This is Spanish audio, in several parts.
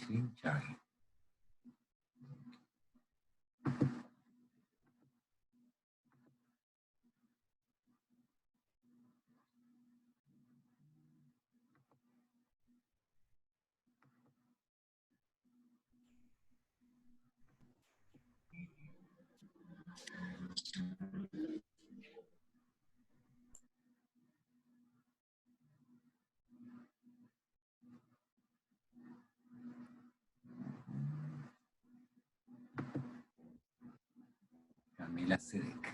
Chinchai. Camila Sedek.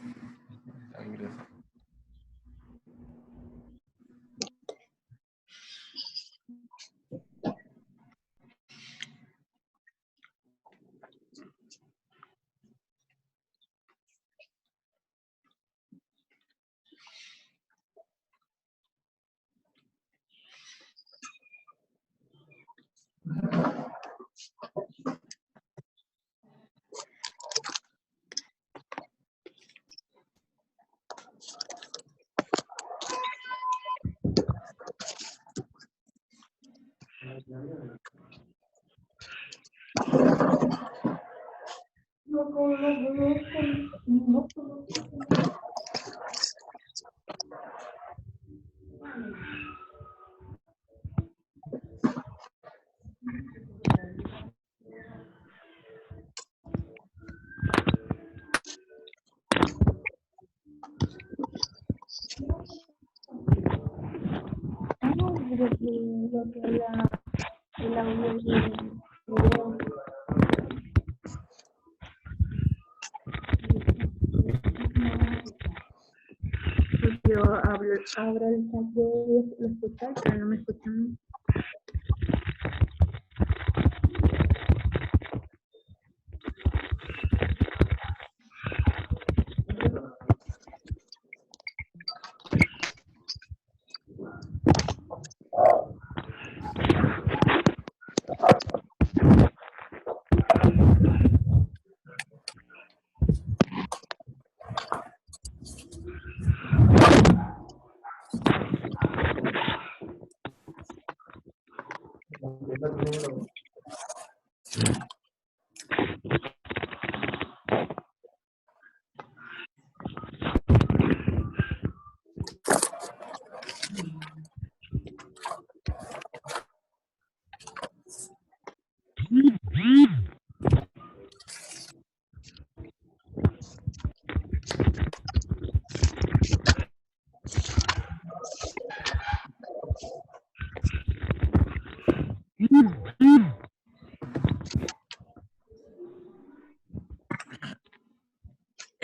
Yo abro el chat de los escuchar, pero no me escuchan.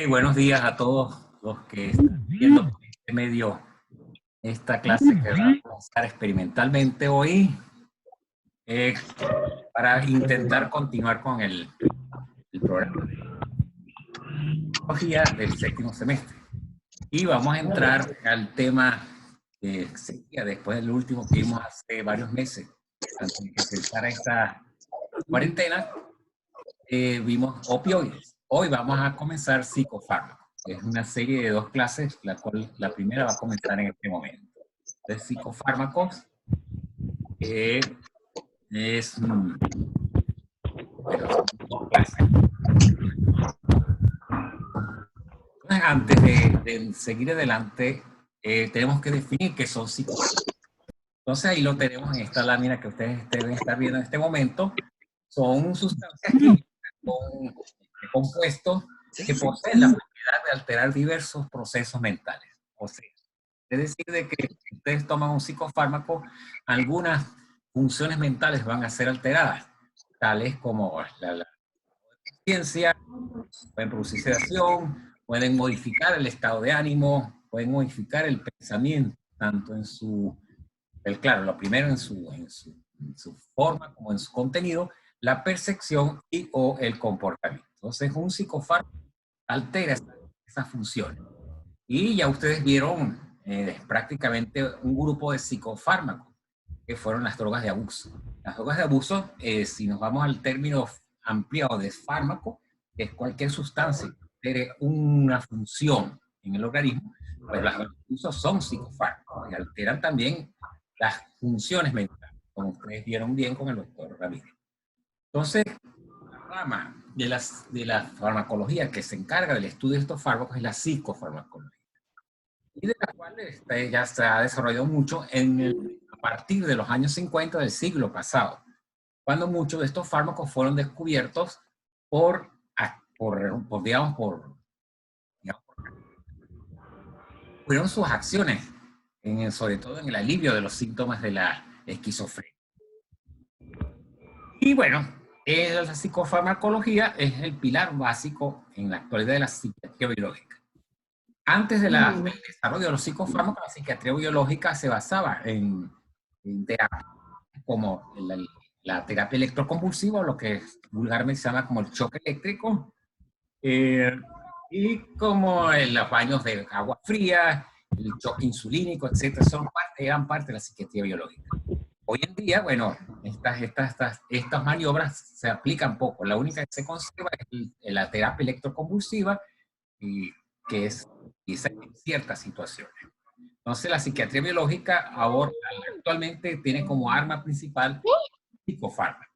Buenos días a todos los que están viendo por este medio esta clase que va a comenzar experimentalmente hoy para intentar continuar con el programa de psicología del séptimo semestre. Y vamos a entrar al tema que seguía después del último que vimos hace varios meses, antes de que empezara esta cuarentena. Vimos opioides. Hoy vamos a comenzar psicofármacos. Es una serie de 2 clases, la cual la primera va a comenzar en este momento. Entonces, psicofármacos es bueno, son 2 clases. Entonces, antes de seguir adelante, tenemos que definir qué son psicofármacos. Entonces, ahí lo tenemos en esta lámina que ustedes deben estar viendo en este momento. Son sustancias químicas con compuestos que poseen la propiedad de alterar diversos procesos mentales. O sea, es decir, de que si ustedes toman un psicofármaco, algunas funciones mentales van a ser alteradas, tales como la conciencia, pueden producir sedación, pueden modificar el estado de ánimo, pueden modificar el pensamiento, tanto en su, claro, lo primero en su forma como en su contenido, la percepción y o el comportamiento. Entonces, un psicofármaco altera esas funciones. Y ya ustedes vieron prácticamente un grupo de psicofármacos, que fueron las drogas de abuso. Las drogas de abuso, si nos vamos al término ampliado de fármaco, es cualquier sustancia que altere una función en el organismo, pues las drogas de abuso son psicofármacos y alteran también las funciones mentales, como ustedes vieron bien con el doctor Ramírez. Entonces, la rama de la farmacología que se encarga del estudio de estos fármacos es la psicofarmacología, y de la cual ya se ha desarrollado mucho a partir de los años 50 del siglo pasado, cuando muchos de estos fármacos fueron descubiertos digamos, fueron sus acciones, sobre todo en el alivio de los síntomas de la esquizofrenia. Y bueno, la psicofarmacología es el pilar básico en la actualidad de la psiquiatría biológica. Antes del desarrollo de los psicofármacos, la psiquiatría biológica se basaba en terapias como la terapia electroconvulsiva, o lo que vulgarmente se llama como el choque eléctrico, y como los baños de agua fría, el choque insulínico, etcétera, eran parte de la psiquiatría biológica. Hoy en día, bueno, estas maniobras se aplican poco. La única que se conserva es la terapia electroconvulsiva, y que es en ciertas situaciones. Entonces, la psiquiatría biológica ahora actualmente tiene como arma principal psicofármacos.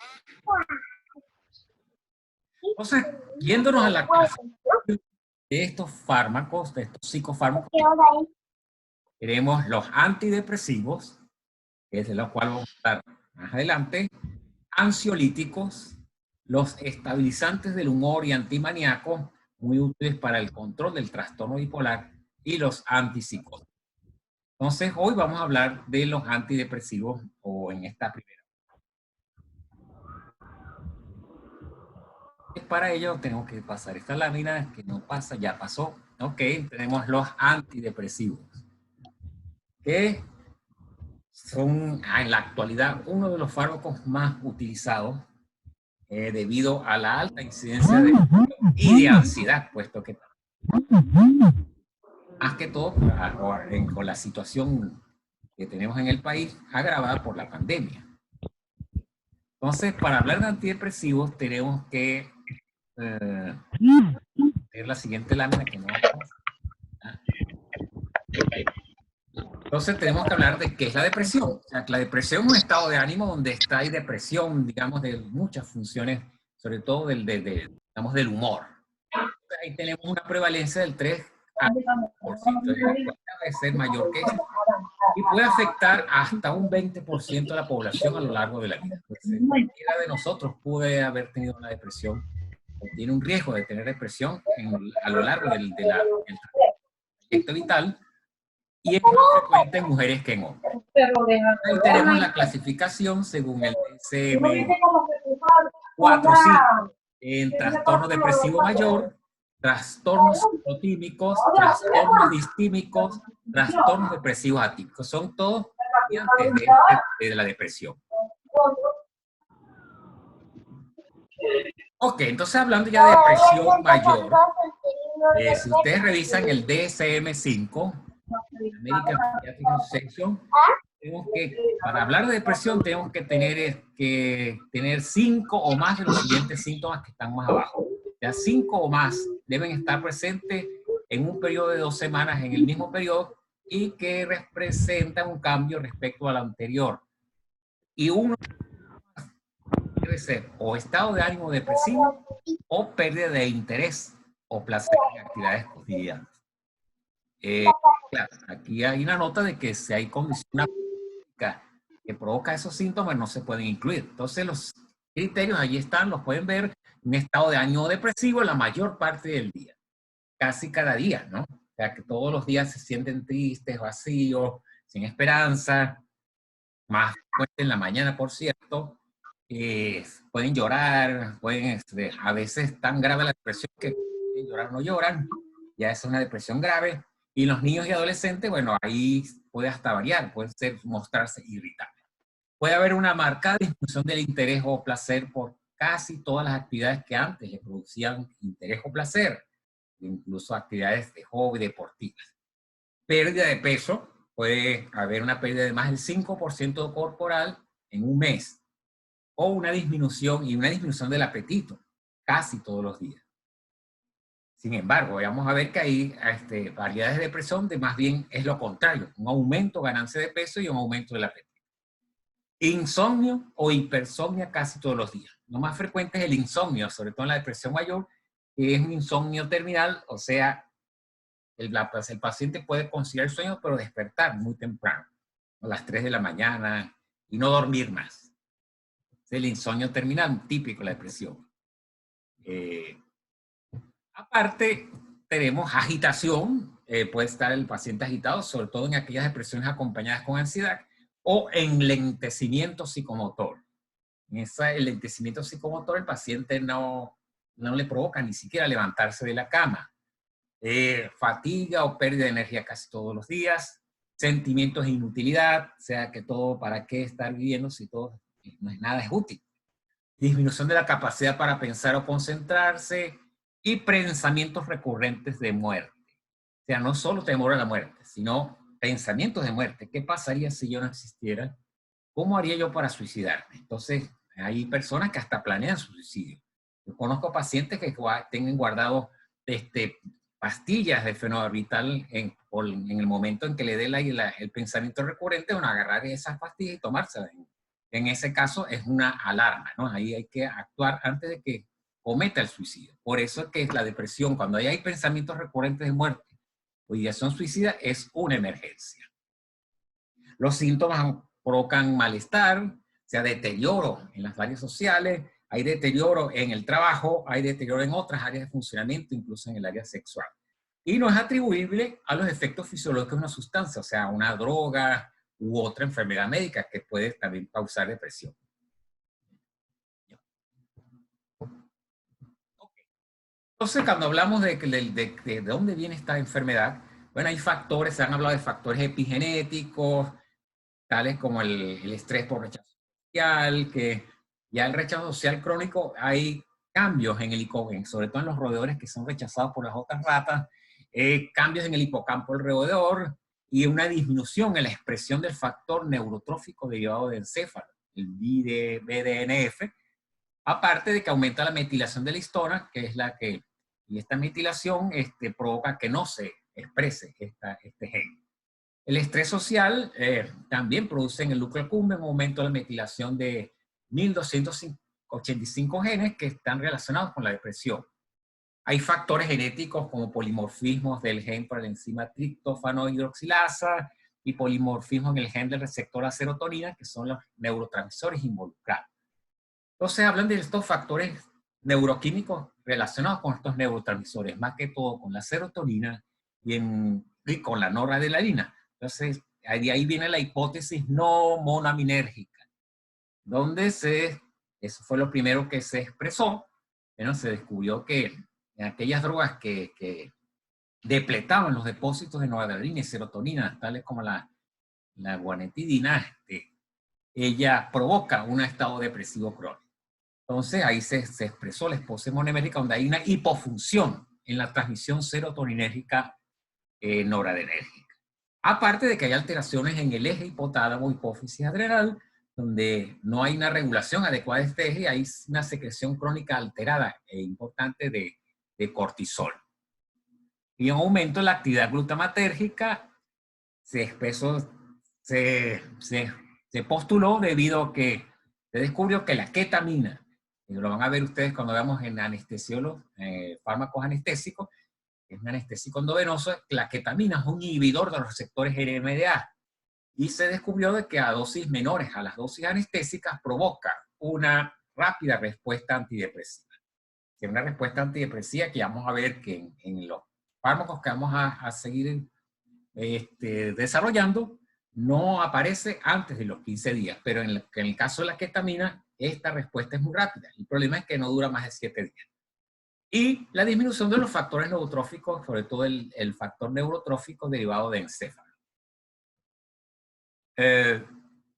Entonces, yéndonos a la clasificación de estos fármacos, de estos psicofármacos, tenemos los antidepresivos, que es de los cuales vamos a hablar más adelante, ansiolíticos, los estabilizantes del humor y antimaníacos, muy útiles para el control del trastorno bipolar, y los antipsicóticos. Entonces, hoy vamos a hablar de los antidepresivos, o en esta primera. Para ello tenemos que pasar esta lámina, que no pasa, ya pasó. Ok, tenemos los antidepresivos, que son en la actualidad uno de los fármacos más utilizados debido a la alta incidencia y de ansiedad, puesto que más que todo con la situación que tenemos en el país agravada por la pandemia. Entonces, para hablar de antidepresivos tenemos que ver la siguiente lámina que no. Entonces tenemos que hablar de qué es la depresión. O sea, que la depresión es un estado de ánimo donde hay depresión, digamos, de muchas funciones, sobre todo digamos, del humor. Ahí tenemos una prevalencia del 3 a 4%, debe ser mayor que esto, y puede afectar hasta un 20% de la población a lo largo de la vida. Entonces, cualquiera de nosotros puede haber tenido una depresión, o tiene un riesgo de tener depresión a lo largo del trayecto vital, y es más frecuente en mujeres que en hombres. Ahí tenemos la clasificación según el DSM-4-5 en trastorno depresivo mayor, trastornos ciclotímicos, trastornos distímicos, trastornos depresivos atípicos. Son todos variantes de la depresión. Ok, entonces hablando ya de depresión mayor, si ustedes revisan el DSM-5, American Psychiatric Association, para hablar de depresión tenemos que tener 5 o más de los siguientes síntomas que están más abajo. Ya 5 o más deben estar presentes en un periodo de 2 semanas en el mismo periodo y que representan un cambio respecto al anterior. Y uno debe ser o estado de ánimo depresivo o pérdida de interés o placer en actividades cotidianas. Claro, aquí hay una nota de que si hay condición que provoca esos síntomas no se pueden incluir. Entonces los criterios allí están, los pueden ver. Un estado de ánimo depresivo la mayor parte del día, casi cada día, ¿no? O sea, que todos los días se sienten tristes, vacíos, sin esperanza, más fuerte en la mañana, por cierto. Pueden llorar, a veces tan grave la depresión que llorar no lloran, ya es una depresión grave. Y los niños y adolescentes, bueno, ahí puede hasta variar, puede mostrarse irritables. Puede haber una marcada disminución del interés o placer por casi todas las actividades que antes le producían interés o placer, incluso actividades de hobby, deportivas. Pérdida de peso, puede haber una pérdida de más del 5% corporal en un mes, o una disminución del apetito, casi todos los días. Sin embargo, vamos a ver que hay variedades de depresión de más bien es lo contrario, un aumento, ganancia de peso y un aumento del apetito. Insomnio o hipersomnia casi todos los días. lo más frecuente es el insomnio, sobre todo en la depresión mayor, que es un insomnio terminal, o sea, el paciente puede conciliar el sueño, pero despertar muy temprano, a las 3 de la mañana, y no dormir más. Es el insomnio terminal, típico de la depresión. Aparte, tenemos agitación, puede estar el paciente agitado, sobre todo en aquellas depresiones acompañadas con ansiedad, o enlentecimiento psicomotor. En ese enlentecimiento psicomotor, el paciente no le provoca ni siquiera levantarse de la cama. Fatiga o pérdida de energía casi todos los días, sentimientos de inutilidad, o sea que todo, ¿para qué estar viviendo si todo no es nada es útil? Disminución de la capacidad para pensar o concentrarse y pensamientos recurrentes de muerte. O sea, no solo temor a la muerte, sino pensamientos de muerte. ¿Qué pasaría si yo no existiera? ¿Cómo haría yo para suicidarme? Entonces, hay personas que hasta planean su suicidio. Yo conozco pacientes que tienen guardado pastillas de fenobarbital en el momento en que le dé el pensamiento recurrente, bueno, agarrar esas pastillas y tomárselas. En ese caso es una alarma, ¿no? Ahí hay que actuar antes de que cometa el suicidio. Por eso es que la depresión, cuando hay pensamientos recurrentes de muerte o ideación suicida, es una emergencia. Los síntomas provocan malestar, o sea, deterioro en las áreas sociales, hay deterioro en el trabajo, hay deterioro en otras áreas de funcionamiento, incluso en el área sexual. Y no es atribuible a los efectos fisiológicos de una sustancia, o sea, una droga u otra enfermedad médica que puede también causar depresión. Entonces, cuando hablamos de dónde viene esta enfermedad, bueno, hay factores, se han hablado de factores epigenéticos, tales como el estrés por rechazo social, que ya el rechazo social crónico hay cambios en el glicogen, sobre todo en los roedores que son rechazados por las otras ratas, cambios en el hipocampo del roedor y una disminución en la expresión del factor neurotrófico derivado del encéfalo, el BDNF, aparte de que aumenta la metilación de la histona, que es y esta metilación provoca que no se exprese este gen. El estrés social también produce en el núcleo accumbens un aumento de la metilación de 1285 genes que están relacionados con la depresión. Hay factores genéticos como polimorfismos del gen para la enzima triptófano hidroxilasa y polimorfismos en el gen del receptor a serotonina, que son los neurotransmisores involucrados. Entonces hablan de estos factores neuroquímicos relacionados con estos neurotransmisores, más que todo con la serotonina y con la noradrenalina. Entonces, de ahí viene la hipótesis no monoaminérgica, donde eso fue lo primero que se expresó. Bueno, se descubrió que en aquellas drogas que depletaban los depósitos de noradrenalina y serotonina, tales como la guanetidina, ella provoca un estado depresivo crónico. Entonces, ahí se expresó la hipótesis monoamérgica, donde hay una hipofunción en la transmisión serotoninérgica noradrenérgica. Aparte de que hay alteraciones en el eje hipotálamo, hipófisis adrenal, donde no hay una regulación adecuada de este eje, hay una secreción crónica alterada e importante de cortisol. Y un aumento en la actividad glutamatérgica se postuló debido a que se descubrió que la ketamina, y lo van a ver ustedes cuando veamos en anestesiólogos, fármacos anestésicos, es un anestésico endovenoso, la ketamina es un inhibidor de los receptores NMDA. Y se descubrió de que a dosis menores a las dosis anestésicas provoca una rápida respuesta antidepresiva. Que una respuesta antidepresiva que vamos a ver que en los fármacos que vamos a seguir desarrollando no aparece antes de los 15 días, pero en el caso de la ketamina, esta respuesta es muy rápida. El problema es que no dura más de 7 días. Y la disminución de los factores neurotróficos, sobre todo el factor neurotrófico derivado de encéfalo.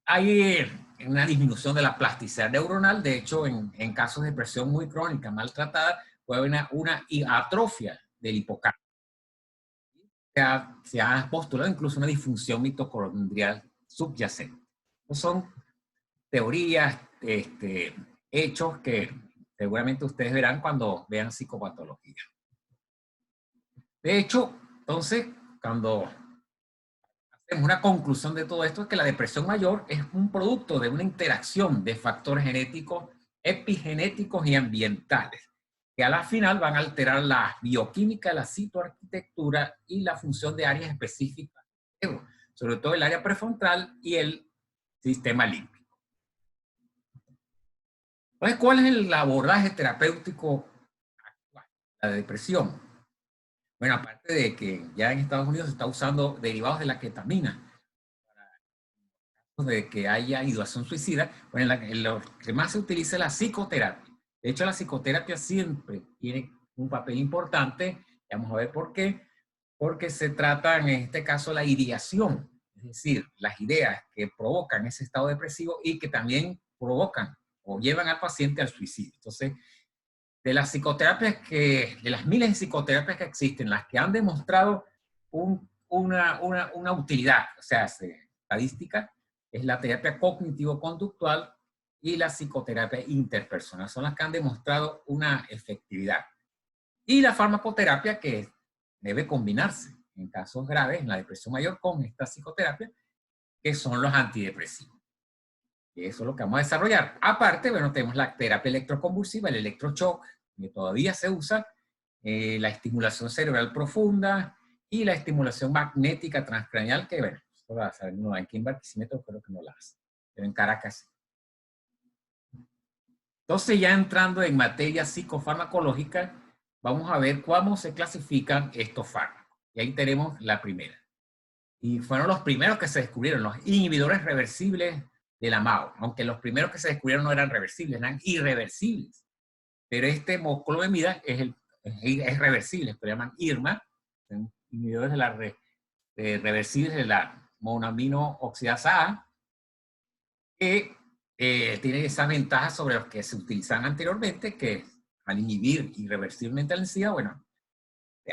Hay una disminución de la plasticidad neuronal. De hecho, en casos de depresión muy crónica, maltratada, puede haber una atrofia del hipocampo. Se ha postulado incluso una disfunción mitocondrial subyacente. Son teorías, hechos que seguramente ustedes verán cuando vean psicopatología. De hecho, entonces, cuando hacemos una conclusión de todo esto, es que la depresión mayor es un producto de una interacción de factores genéticos epigenéticos y ambientales, que a la final van a alterar la bioquímica, la citoarquitectura y la función de áreas específicas, sobre todo el área prefrontal y el sistema límbico. Entonces, ¿cuál es el abordaje terapéutico actual? La depresión. Bueno, aparte de que ya en Estados Unidos se está usando derivados de la ketamina, de que haya ideación suicida, bueno, en lo que más se utiliza es la psicoterapia. De hecho, la psicoterapia siempre tiene un papel importante. Vamos a ver por qué. Porque se trata, en este caso, la ideación, es decir, las ideas que provocan ese estado depresivo y que también provocan o llevan al paciente al suicidio. Entonces, de las psicoterapias de las miles de psicoterapias que existen, las que han demostrado una utilidad, o sea, estadística, es la terapia cognitivo-conductual y la psicoterapia interpersonal. Son las que han demostrado una efectividad. Y la farmacoterapia, que debe combinarse en casos graves, en la depresión mayor, con esta psicoterapia, que son los antidepresivos. Y eso es lo que vamos a desarrollar. Aparte, bueno, tenemos la terapia electroconvulsiva, el electroshock, que todavía se usa, la estimulación cerebral profunda y la estimulación magnética transcraneal, que bueno, esto va a saber, no, aquí en Barquisimeto creo que no la hace, pero en Caracas. Entonces, ya entrando en materia psicofarmacológica, vamos a ver cómo se clasifican estos fármacos. Y ahí tenemos la primera. Y fueron los primeros que se descubrieron, los inhibidores reversibles de la MAO. Aunque los primeros que se descubrieron no eran reversibles, eran irreversibles. Pero este moclobemida es reversible, se llaman IRMA, son inhibidores de la reversibles de la monoamino oxidasa A, que tiene esa ventaja sobre los que se utilizaban anteriormente, que al inhibir irreversiblemente la enzima, bueno,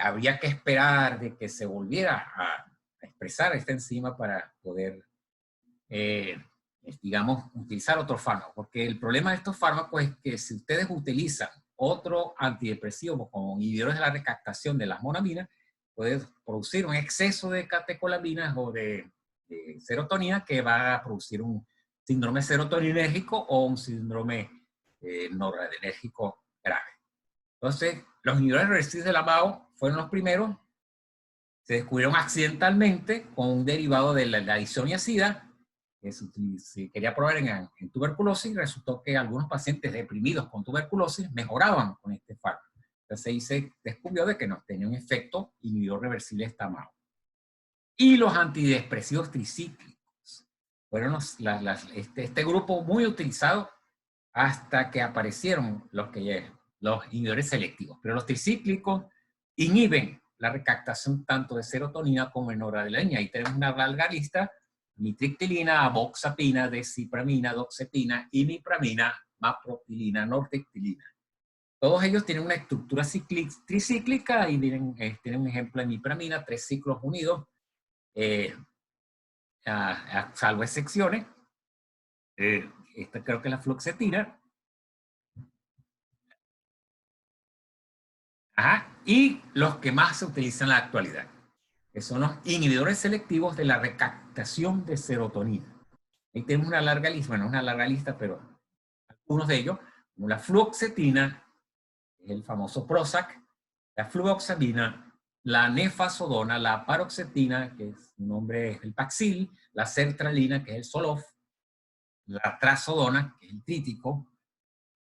habría que esperar de que se volviera a expresar esta enzima para poder, digamos, utilizar otro fármaco. Porque el problema de estos fármacos es que si ustedes utilizan otro antidepresivo como inhibidores de la recaptación de las monaminas, puede producir un exceso de catecolaminas o de serotonina que va a producir un síndrome serotoninérgico o un síndrome noradrenérgico grave. Entonces, los inhibidores reversibles de la MAO fueron los primeros. Se descubrieron accidentalmente con un derivado de la isoniazida que se quería probar en tuberculosis, y resultó que algunos pacientes deprimidos con tuberculosis mejoraban con este fármaco. Entonces ahí se descubrió de que no tenía un efecto inhibidor reversible de esta MAO. Y los antidepresivos tricíclicos fueron este grupo muy utilizado hasta que aparecieron los inhibidores selectivos. Pero los tricíclicos inhiben la recaptación tanto de serotonina como de noradrenalina. Ahí tenemos una larga lista: mitriptilina, avoxapina, desipramina, doxepina, imipramina, mapropilina, norteptilina. Todos ellos tienen una estructura tricíclica y tienen un ejemplo de imipramina, 3 ciclos unidos, salvo excepciones. Esta creo que es la fluoxetina. Ajá. Y los que más se utilizan en la actualidad, que son los inhibidores selectivos de la recaptación de serotonina. Ahí tenemos una larga lista, bueno, una larga lista, pero algunos de ellos, como la fluoxetina, el famoso Prozac, la fluoxamina, la nefazodona, la paroxetina, que su nombre es el Paxil, la sertralina, que es el Zoloft, la trazodona, que es el trítico,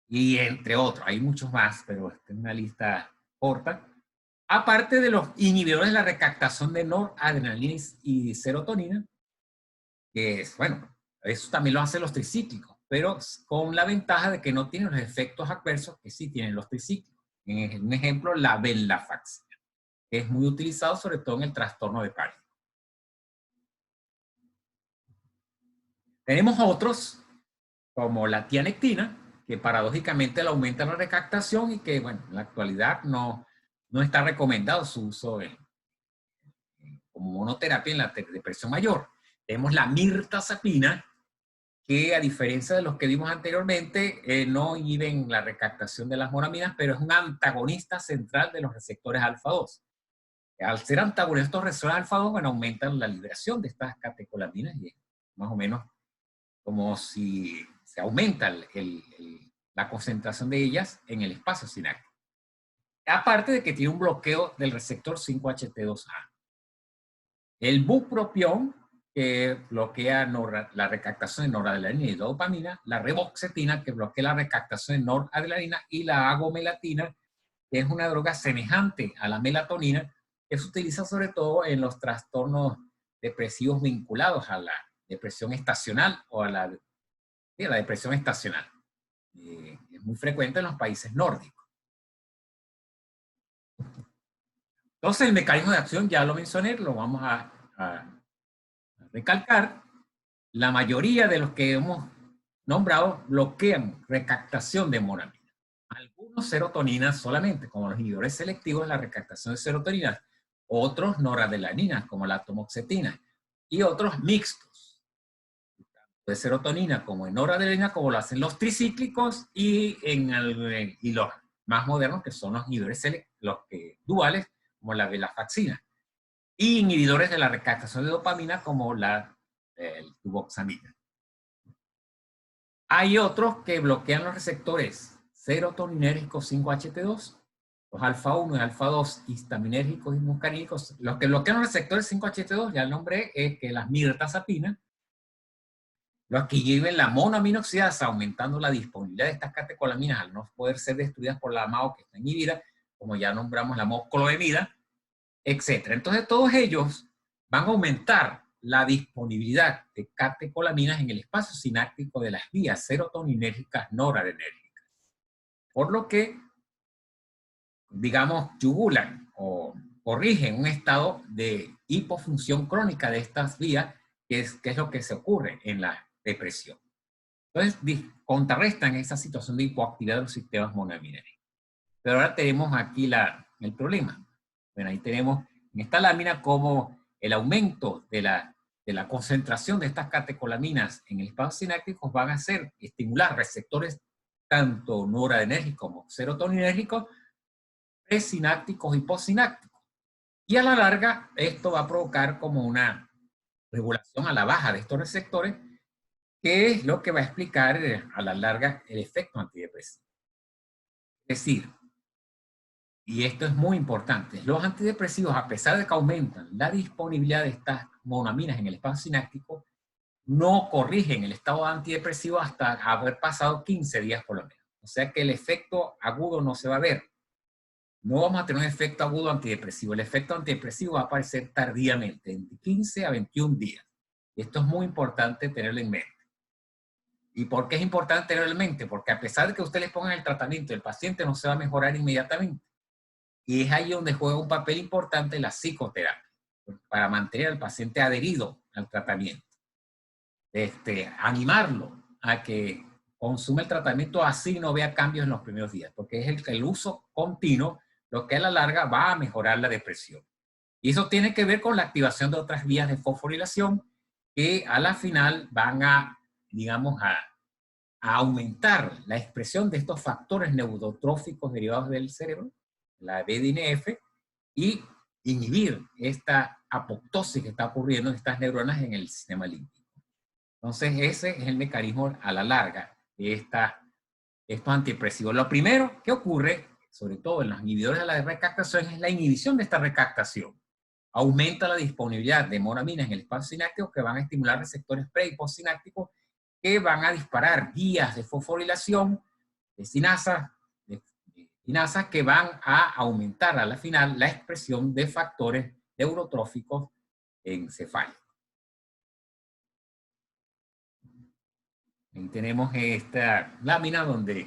y entre otros. Hay muchos más, pero esta es una lista corta. Aparte de los inhibidores de la recaptación de noradrenalina y serotonina, que es, bueno, eso también lo hacen los tricíclicos, pero con la ventaja de que no tienen los efectos adversos que sí tienen los tricíclicos. Un ejemplo, la venlafaxina, que es muy utilizado sobre todo en el trastorno de pánico. Tenemos otros, como la tianectina, que paradójicamente le aumenta la recaptación y que, bueno, en la actualidad no está recomendado su uso como monoterapia en la depresión mayor. Tenemos la mirtazapina, que a diferencia de los que vimos anteriormente, no inhiben la recaptación de las monaminas, pero es un antagonista central de los receptores alfa-2. Al ser antagonistas de los receptores alfa-2, bueno, aumentan la liberación de estas catecolaminas y es más o menos como si se aumenta la concentración de ellas en el espacio sináptico. Aparte de que tiene un bloqueo del receptor 5-HT2A. El bupropión, que bloquea la recaptación de noradrenalina y dopamina, la reboxetina, que bloquea la recaptación de noradrenalina, y la agomelatina, que es una droga semejante a la melatonina, que se utiliza sobre todo en los trastornos depresivos vinculados a la depresión estacional o a la depresión estacional. Es muy frecuente en los países nórdicos. Entonces, el mecanismo de acción ya lo mencioné, lo vamos a recalcar. La mayoría de los que hemos nombrado bloquean recaptación de monoamina. Algunos serotoninas solamente, como los inhibidores selectivos de la recaptación de serotonina. Otros noradrenalinas, como la atomoxetina. Y otros mixtos, de serotonina como en noradrenalina, como lo hacen los tricíclicos, y los más modernos, que son los inhibidores duales, como la venlafaxina. Y inhibidores de la recaptación de dopamina, como el duvoxamina. Hay otros que bloquean los receptores serotoninérgicos 5-HT2, los alfa-1 y alfa-2 histaminérgicos y muscarínicos. Los que bloquean los receptores 5-HT2, ya el nombre es que las mirtazapina, los que inhiben la monoaminoxidasa, aumentando la disponibilidad de estas catecolaminas al no poder ser destruidas por la MAO que está inhibida, como ya nombramos la moscoloemida, etc. Entonces todos ellos van a aumentar la disponibilidad de catecolaminas en el espacio sináptico de las vías serotoninérgicas noradrenérgicas. Por lo que, digamos, yugulan o corrigen un estado de hipofunción crónica de estas vías, que es lo que se ocurre en la depresión. Entonces, contrarrestan esa situación de hipoactividad de los sistemas monoaminérgicos. Pero ahora tenemos aquí el problema. Bueno, ahí tenemos en esta lámina como el aumento de la concentración de estas catecolaminas en el espacio sináptico van a estimular receptores tanto noradrenérgicos como serotoninérgicos, presinápticos y postsinápticos. Y a la larga, esto va a provocar como una regulación a la baja de estos receptores, que es lo que va a explicar a la larga el efecto antidepresivo. Es decir, y esto es muy importante, los antidepresivos, a pesar de que aumentan la disponibilidad de estas monoaminas en el espacio sináptico, no corrigen el estado antidepresivo hasta haber pasado 15 días por lo menos. O sea que el efecto agudo no se va a ver. No vamos a tener un efecto agudo antidepresivo. El efecto antidepresivo va a aparecer tardíamente, de 15 a 21 días. Y esto es muy importante tenerlo en mente. ¿Y por qué es importante tenerlo en mente? Porque a pesar de que usted le ponga el tratamiento, el paciente no se va a mejorar inmediatamente. Y es ahí donde juega un papel importante la psicoterapia, para mantener al paciente adherido al tratamiento. Animarlo a que consuma el tratamiento así no vea cambios en los primeros días, porque es el uso continuo lo que a la larga va a mejorar la depresión. Y eso tiene que ver con la activación de otras vías de fosforilación que a la final van a, digamos, a aumentar la expresión de estos factores neurotróficos derivados del cerebro, la BDNF, y inhibir esta apoptosis que está ocurriendo en estas neuronas en el sistema límbico. Entonces, ese es el mecanismo a la larga de estos antidepresivos. Lo primero que ocurre, sobre todo en los inhibidores de la recaptación, es la inhibición de esta recaptación. Aumenta la disponibilidad de monoaminas en el espacio sináptico que van a estimular receptores pre- y postsinápticos que van a disparar vías de fosforilación de sinasas que van a aumentar a la final la expresión de factores neurotróficos encefálicos. Ahí tenemos esta lámina donde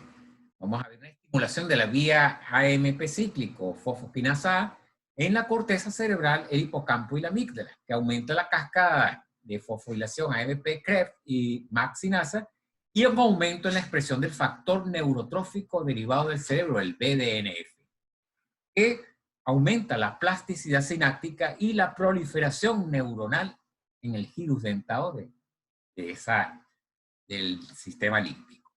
vamos a ver una estimulación de la vía AMP cíclico, fosfoquinasa A, en la corteza cerebral, el hipocampo y la amígdala, que aumenta la cascada de fosforilación AMP, CREF y MAC-sinasa, y un aumento en la expresión del factor neurotrófico derivado del cerebro, el BDNF, que aumenta la plasticidad sináptica y la proliferación neuronal en el girus dentado del sistema límbico.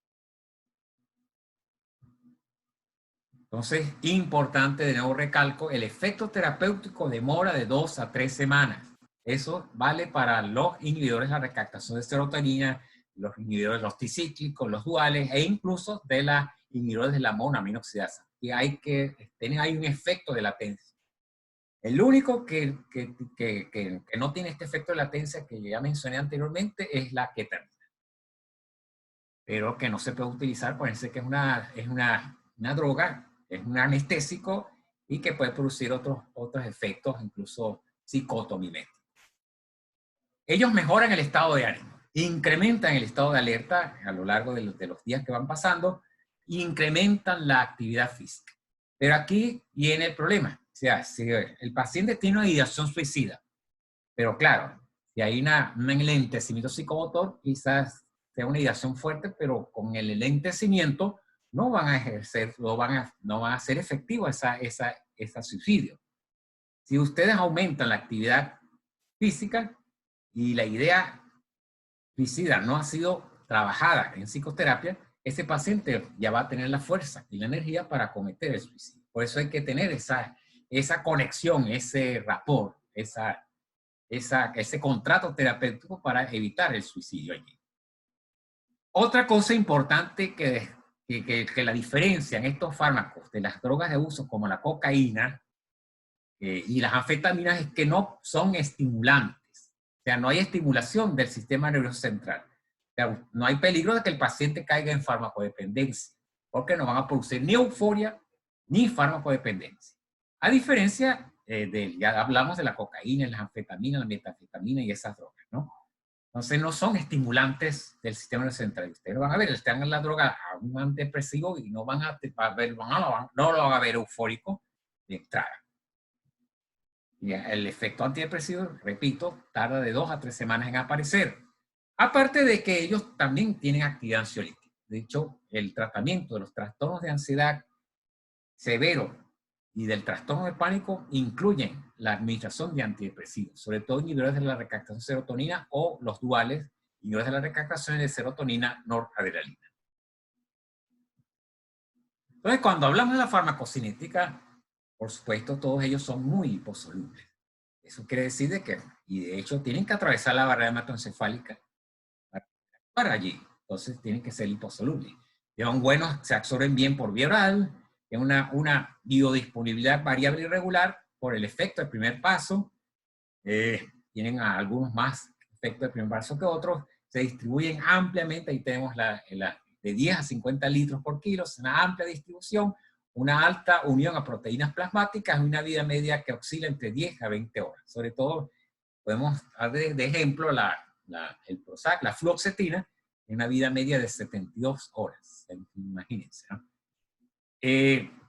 Entonces, importante, de nuevo recalco, el efecto terapéutico demora de 2 a 3 semanas. Eso vale para los inhibidores de la recaptación de serotonina, los inhibidores, los tricíclicos, los duales, e incluso de los inhibidores de la monoaminoxidasa. Y hay un efecto de latencia. El único que no tiene este efecto de latencia que ya mencioné anteriormente es la ketamina. Pero que no se puede utilizar, parece que es una droga, es un anestésico y que puede producir otros efectos, incluso psicotomiméticos. Ellos mejoran el estado de ánimo, incrementan el estado de alerta a lo largo de los días que van pasando, incrementan la actividad física. Pero aquí viene el problema. O sea, si el paciente tiene una ideación suicida, pero claro, si hay un enlentecimiento psicomotor, quizás sea una ideación fuerte, pero con el enlentecimiento no van a ejercer, no van a hacer efectivo ese suicidio. Si ustedes aumentan la actividad física y la idea suicida no ha sido trabajada en psicoterapia, ese paciente ya va a tener la fuerza y la energía para cometer el suicidio. Por eso hay que tener esa conexión, ese rapport, ese contrato terapéutico para evitar el suicidio allí. Otra cosa importante que la diferencia en estos fármacos de las drogas de uso como la cocaína y las anfetaminas es que no son estimulantes. O sea, no hay estimulación del sistema nervioso central. O sea, no hay peligro de que el paciente caiga en farmacodependencia, porque no van a producir ni euforia ni farmacodependencia. A diferencia ya hablamos de la cocaína, las anfetaminas, la metanfetamina y esas drogas, ¿no? Entonces no son estimulantes del sistema nervioso central. Ustedes van a ver, están en la droga a un antidepresivo y no lo van a ver eufórico de entrada. Y el efecto antidepresivo, repito, tarda de 2 a 3 semanas en aparecer. Aparte de que ellos también tienen actividad ansiolítica. De hecho, el tratamiento de los trastornos de ansiedad severo y del trastorno de pánico incluyen la administración de antidepresivos, sobre todo inhibidores de la recaptación de serotonina o los duales, inhibidores de la recaptación de serotonina noradrenalina. Entonces, cuando hablamos de la farmacocinética, por supuesto, todos ellos son muy hiposolubles. Eso quiere decir y de hecho, tienen que atravesar la barrera hematoencefálica para allí. Entonces, tienen que ser hiposolubles. Son buenos, se absorben bien por vía oral, tienen una biodisponibilidad variable y regular por el efecto del primer paso. Tienen algunos más efectos del primer paso que otros. Se distribuyen ampliamente. Ahí tenemos de 10 a 50 litros por kilo, es una amplia distribución, una alta unión a proteínas plasmáticas y una vida media que oscila entre 10 a 20 horas. Sobre todo, podemos dar de ejemplo el Prozac, la fluoxetina, en una vida media de 72 horas. Imagínense, ¿no?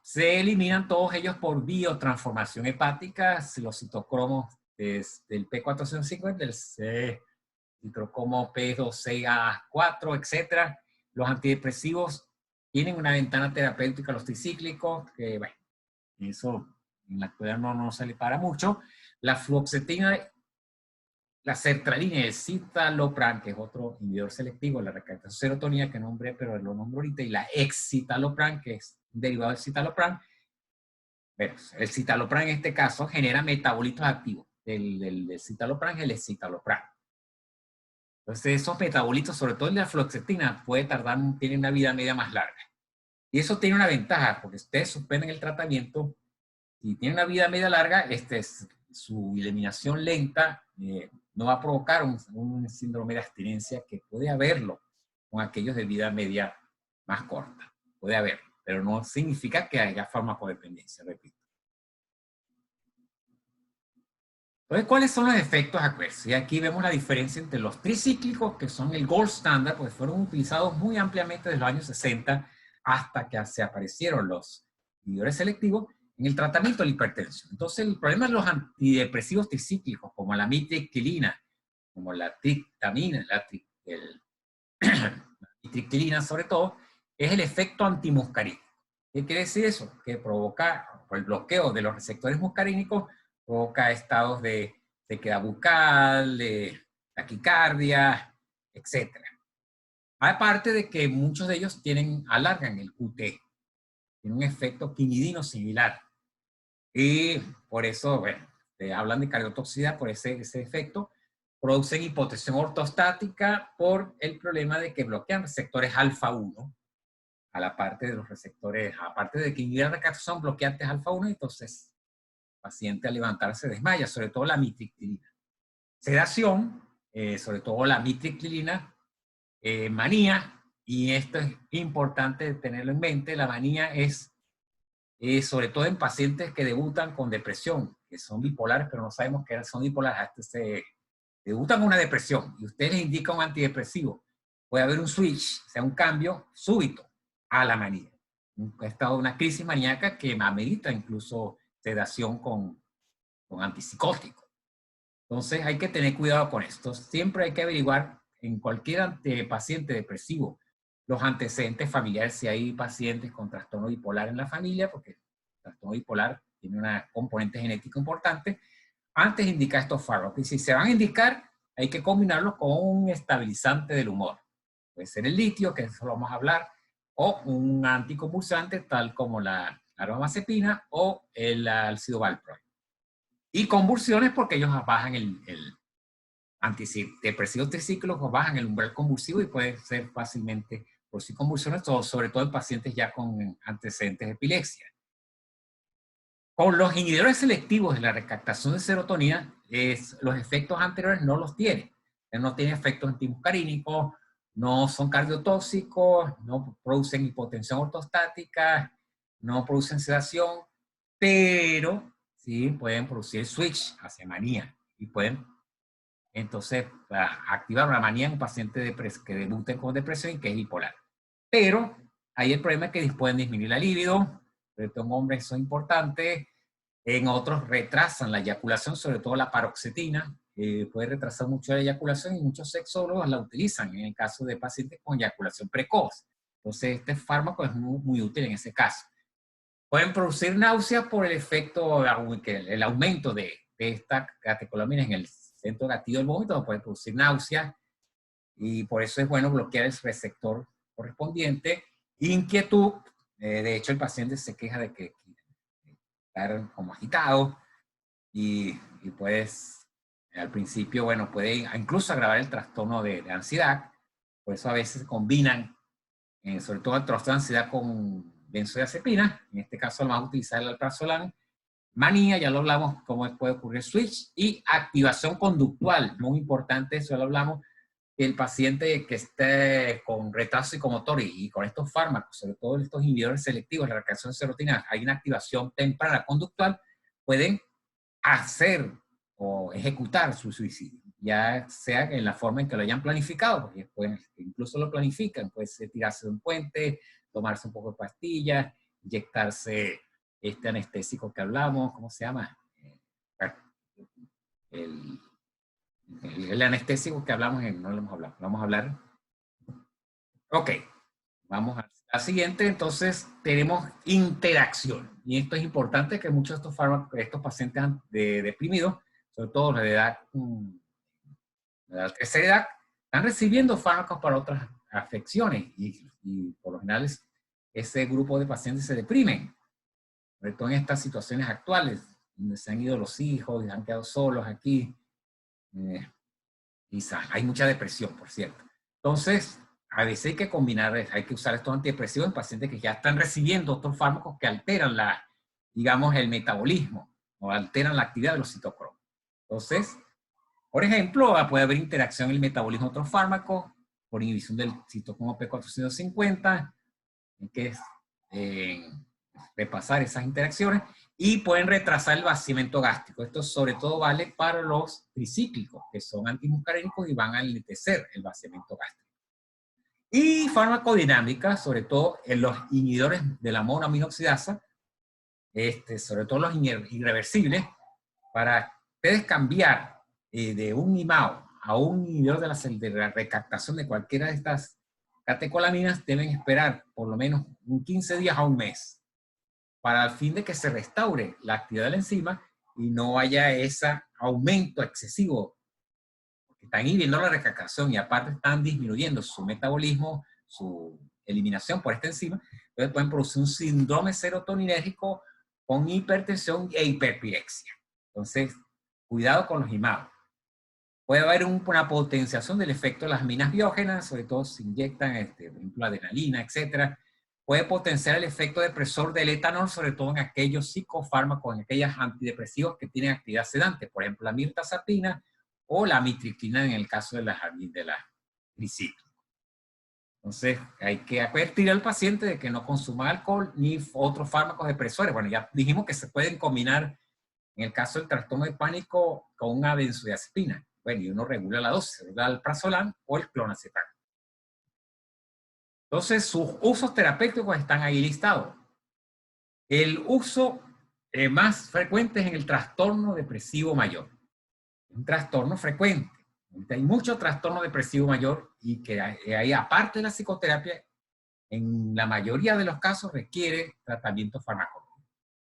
Se eliminan todos ellos por biotransformación hepática, los citocromos del P450, del citocromo P2CA4, etc. Los antidepresivos tienen una ventana terapéutica, los tricíclicos, que bueno, eso en la actualidad no se le para mucho. La fluoxetina, la sertralina y el citalopram, que es otro inhibidor selectivo, la recaptación de serotonina, que nombré, pero lo nombro ahorita, y la excitalopram, que es derivado del citalopram. Bueno, el citalopram en este caso genera metabolitos activos. El citalopram es el escitalopram. Entonces, esos metabolitos, sobre todo el de la fluoxetina, tienen una vida media más larga. Y eso tiene una ventaja, porque ustedes suspenden el tratamiento y tienen una vida media larga, su eliminación lenta no va a provocar un síndrome de abstinencia que puede haberlo con aquellos de vida media más corta. Puede haberlo, pero no significa que haya farmacodependencia, repito. Entonces, ¿cuáles son los efectos adversos? Y aquí vemos la diferencia entre los tricíclicos, que son el gold standard, porque fueron utilizados muy ampliamente desde los años 60 hasta que se aparecieron los inhibidores selectivos en el tratamiento de la hipertensión. Entonces, el problema de los antidepresivos tricíclicos, como la mitriptilina, como la triptamina, la mitriptilina sobre todo, es el efecto antimuscarínico. ¿Qué quiere decir eso? Que provoca, por el bloqueo de los receptores muscarínicos, provoca estados de sequedad bucal, de taquicardia, etc. Aparte de que muchos de ellos alargan el QT, tienen un efecto quinidino similar. Y por eso, bueno, hablan de cardiotoxicidad por ese efecto, producen hipotensión ortostática por el problema de que bloquean receptores alfa-1 a la parte de los receptores, aparte de que inhiben la recaptación, son bloqueantes alfa-1, entonces el paciente al levantarse desmaya, sobre todo la mitriptilina. Sedación, sobre todo la mitriptilina, manía, y esto es importante tenerlo en mente, la manía es sobre todo en pacientes que debutan con depresión, que son bipolares, pero no sabemos que son bipolares, hasta se debutan con una depresión y usted les indica un antidepresivo, puede haber un switch, o sea, un cambio súbito a la manía. Un estado de una crisis maníaca que amerita incluso sedación con antipsicóticos. Entonces hay que tener cuidado con esto. Siempre hay que averiguar en cualquier paciente depresivo los antecedentes familiares, si hay pacientes con trastorno bipolar en la familia, porque el trastorno bipolar tiene una componente genética importante, antes de indicar estos fármacos. Y si se van a indicar, hay que combinarlos con un estabilizante del humor. Puede ser el litio, que eso lo vamos a hablar, o un anticonvulsante tal como la aromazepina o el ácido valproico. Y convulsiones porque ellos bajan el antidepresivos tricíclicos, bajan el umbral convulsivo y puede ser fácilmente por sí convulsiones, sobre todo en pacientes ya con antecedentes de epilepsia. Con los inhibidores selectivos de la recaptación de serotonina, los efectos anteriores no los tienen. No tienen efectos antimuscarínicos, no son cardiotóxicos, no producen hipotensión ortostática, no producen sedación, pero sí pueden producir switch hacia manía y pueden entonces activar una manía en un paciente que debute con depresión y que es bipolar. Pero ahí el problema es que pueden disminuir la libido, sobre todo en hombres eso es importante, en otros retrasan la eyaculación, sobre todo la paroxetina, puede retrasar mucho la eyaculación y muchos sexólogos la utilizan en el caso de pacientes con eyaculación precoz. Entonces este fármaco es muy, muy útil en ese caso. Pueden producir náuseas por el efecto, el aumento de esta catecolamina en el centro gatillo del vómito, puede producir náuseas y por eso es bueno bloquear el receptor correspondiente. Inquietud, de hecho el paciente se queja de que está como agitado y pues al principio, bueno, puede incluso agravar el trastorno de ansiedad, por eso a veces combinan, sobre todo el trastorno de ansiedad con benzodiazepina, en este caso vamos a utilizar el alprazolam. Manía, ya lo hablamos, cómo puede ocurrir switch, y activación conductual, muy importante, eso ya lo hablamos, que el paciente que esté con retraso psicomotor y con estos fármacos, sobre todo estos inhibidores selectivos de la recaptación de serotonina, hay una activación temprana conductual, pueden hacer o ejecutar su suicidio, ya sea en la forma en que lo hayan planificado, porque pueden, incluso lo planifican, puede ser tirarse de un puente, tomarse un poco de pastillas, inyectarse este anestésico que hablamos, ¿cómo se llama? El anestésico que hablamos, no lo hemos hablado, vamos a hablar. Ok, vamos a la siguiente. Entonces tenemos interacción, y esto es importante, que muchos de estos fármacos, estos pacientes deprimidos, sobre todo de edad, de la tercera edad, están recibiendo fármacos para otras afecciones y por lo general ese grupo de pacientes se deprimen, sobre todo en estas situaciones actuales, donde se han ido los hijos y han quedado solos aquí. Hay mucha depresión, por cierto. Entonces, a veces hay que combinar, hay que usar estos antidepresivos en pacientes que ya están recibiendo otros fármacos que alteran digamos, el metabolismo o alteran la actividad de los citocromos. Entonces, por ejemplo, puede haber interacción en el metabolismo de otros fármacos por inhibición del citocromo P450, que es repasar esas interacciones, y pueden retrasar el vaciamiento gástrico. Esto sobre todo vale para los tricíclicos, que son antimuscarínicos y van a enlentecer el vaciamiento gástrico. Y farmacodinámica, sobre todo en los inhibidores de la monoaminoxidasa, sobre todo los irreversibles, para ustedes cambiar de un IMAO a un inhibidor de la recaptación de cualquiera de estas catecolaminas, deben esperar por lo menos 15 días a un mes, para el fin de que se restaure la actividad de la enzima y no haya ese aumento excesivo, porque están inhibiendo la recaptación y aparte están disminuyendo su metabolismo, su eliminación por esta enzima. Entonces pueden producir un síndrome serotoninérgico con hipertensión e hiperpirexia. Entonces, cuidado con los IMAO. Puede haber una potenciación del efecto de las aminas biógenas, sobre todo si inyectan, por ejemplo, adrenalina, etc. Puede potenciar el efecto depresor del etanol, sobre todo en aquellos psicofármacos, en aquellos antidepresivos que tienen actividad sedante, por ejemplo, la mirtazapina o la amitriptilina en el caso de la triciclo. Entonces, hay que advertir al paciente de que no consuma alcohol ni otros fármacos depresores. Bueno, ya dijimos que se pueden combinar en el caso del trastorno de pánico con una benzodiazepina. Bueno, y uno regula la dosis, el alprazolam o el clonazepam. Entonces, sus usos terapéuticos están ahí listados. El uso más frecuente es en el trastorno depresivo mayor. Un trastorno frecuente. Hay mucho trastorno depresivo mayor y que hay, aparte de la psicoterapia, en la mayoría de los casos requiere tratamiento farmacológico.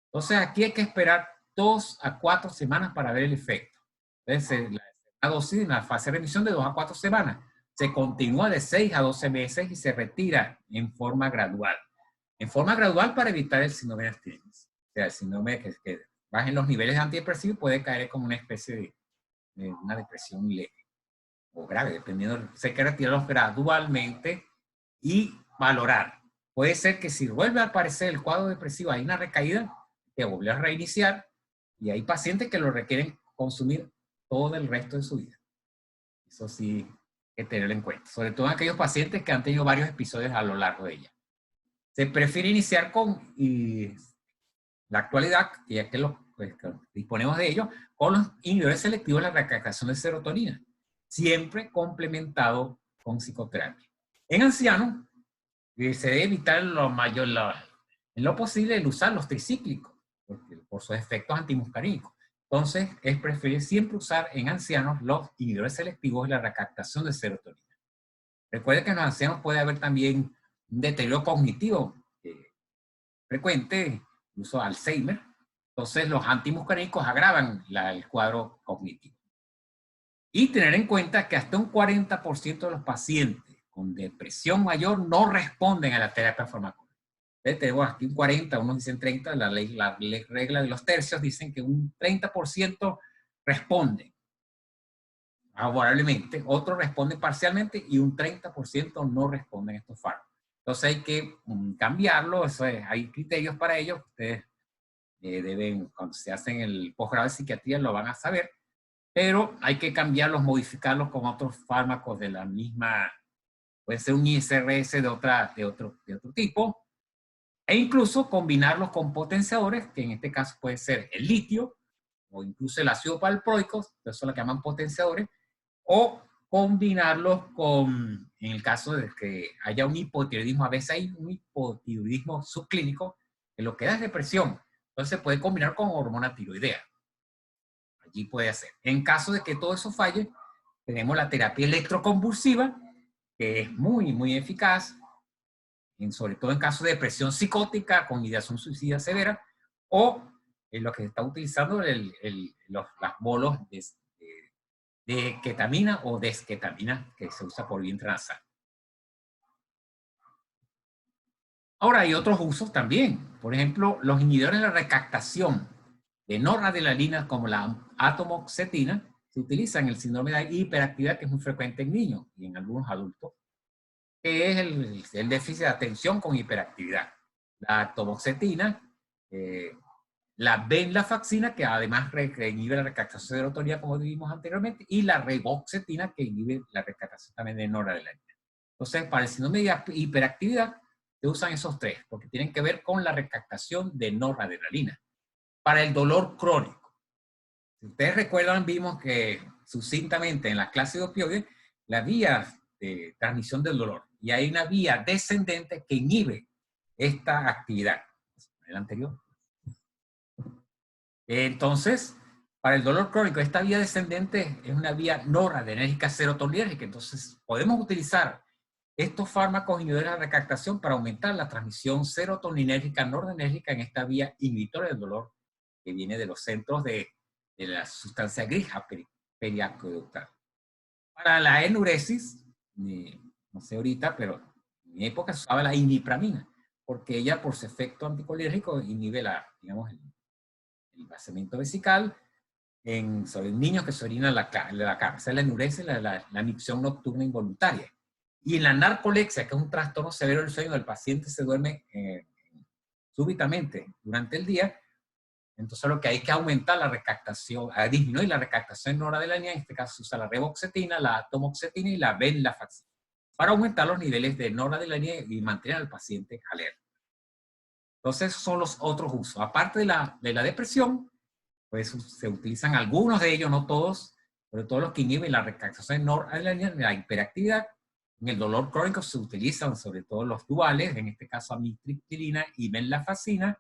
Entonces, aquí hay que esperar 2 a 4 semanas para ver el efecto. Entonces, la dosis en la fase de remisión de 2 a 4 semanas. Se continúa de 6 a 12 meses y se retira en forma gradual. En forma gradual para evitar el síndrome de abstinencia. O sea, el síndrome que bajen los niveles de antidepresivos puede caer como una especie de una depresión leve o grave, dependiendo. Se hay que retirarlos gradualmente y valorar. Puede ser que si vuelve a aparecer el cuadro depresivo, hay una recaída, que vuelve a reiniciar, y hay pacientes que lo requieren consumir todo el resto de su vida. Eso sí hay que tenerlo en cuenta, sobre todo en aquellos pacientes que han tenido varios episodios a lo largo de ella. Se prefiere iniciar con la actualidad, ya que disponemos de ellos, con los inhibidores selectivos de la recaptación de serotonina, siempre complementado con psicoterapia. En ancianos, se debe evitar en lo posible el usar los tricíclicos, por sus efectos antimuscarínicos. Entonces, es preferible siempre usar en ancianos los inhibidores selectivos de la recaptación de serotonina. Recuerden que en los ancianos puede haber también un deterioro cognitivo frecuente, incluso Alzheimer. Entonces, los antimuscarínicos agravan el cuadro cognitivo. Y tener en cuenta que hasta un 40% de los pacientes con depresión mayor no responden a la terapia farmacológica. Tenemos aquí un 40, unos dicen 30, la regla de los tercios dicen que un 30% responden favorablemente, otros responden parcialmente y un 30% no responden a estos fármacos. Entonces hay que cambiarlo, hay criterios para ello. Ustedes deben, cuando se hacen el posgrado de psiquiatría, lo van a saber, pero hay que cambiarlos, modificarlos con otros fármacos de la misma, puede ser un ISRS de otro tipo, e incluso combinarlos con potenciadores, que en este caso puede ser el litio, o incluso el ácido valproico, que son los que llaman potenciadores, o combinarlos con, en el caso de que haya un hipotiroidismo, a veces hay un hipotiroidismo subclínico, que lo que da es depresión, entonces se puede combinar con hormona tiroidea. Allí puede hacer. En caso de que todo eso falle, tenemos la terapia electroconvulsiva, que es muy, muy eficaz, sobre todo en casos de depresión psicótica con ideación suicida severa, o en lo que se está utilizando las bolos de ketamina o desketamina, que se usa por vía intranasal. Ahora hay otros usos también. Por ejemplo, los inhibidores de la recaptación de noradrenalina como la atomoxetina se utilizan en el síndrome de hiperactividad, que es muy frecuente en niños y en algunos adultos, que es el déficit de atención con hiperactividad. La atomoxetina, la venlafaxina, que además inhibe la recaptación de serotonina, como vimos anteriormente, y la reboxetina, que inhibe la recaptación también de noradrenalina. Entonces, para el síndrome de hiperactividad, se usan esos tres, porque tienen que ver con la recaptación de noradrenalina. Para el dolor crónico, si ustedes recuerdan, vimos que sucintamente en la clase de opioides, la vía de transmisión del dolor, y hay una vía descendente que inhibe esta actividad. El anterior. Entonces, para el dolor crónico, esta vía descendente es una vía noradrenérgica serotoninérgica. Entonces, podemos utilizar estos fármacos inhibidores de recaptación para aumentar la transmisión serotoninérgica noradrenérgica en esta vía inhibitoria del dolor que viene de los centros de la sustancia gris periaqueductal. Para la enuresis, no sé ahorita, pero en mi época se usaba la imipramina, porque ella por su efecto anticolérgico inhibe digamos, el vaciamiento vesical, sobre niños que se orinan la cama. Esa es la enuresis, la micción nocturna involuntaria. Y en la narcolexia, que es un trastorno severo del sueño, el paciente se duerme súbitamente durante el día. Entonces lo que hay que aumentar la recaptación, a disminuir la recaptación en noradrenalina, en este caso se usa la reboxetina, la atomoxetina y la venlafaxina, para aumentar los niveles de noradrenalina y mantener al paciente alerta. Entonces esos son los otros usos. Aparte de la depresión, pues se utilizan algunos de ellos, no todos, pero todos los que inhiben la recaptación de noradrenalina, la hiperactividad. En el dolor crónico se utilizan sobre todo los duales, en este caso amitriptilina y venlafaxina.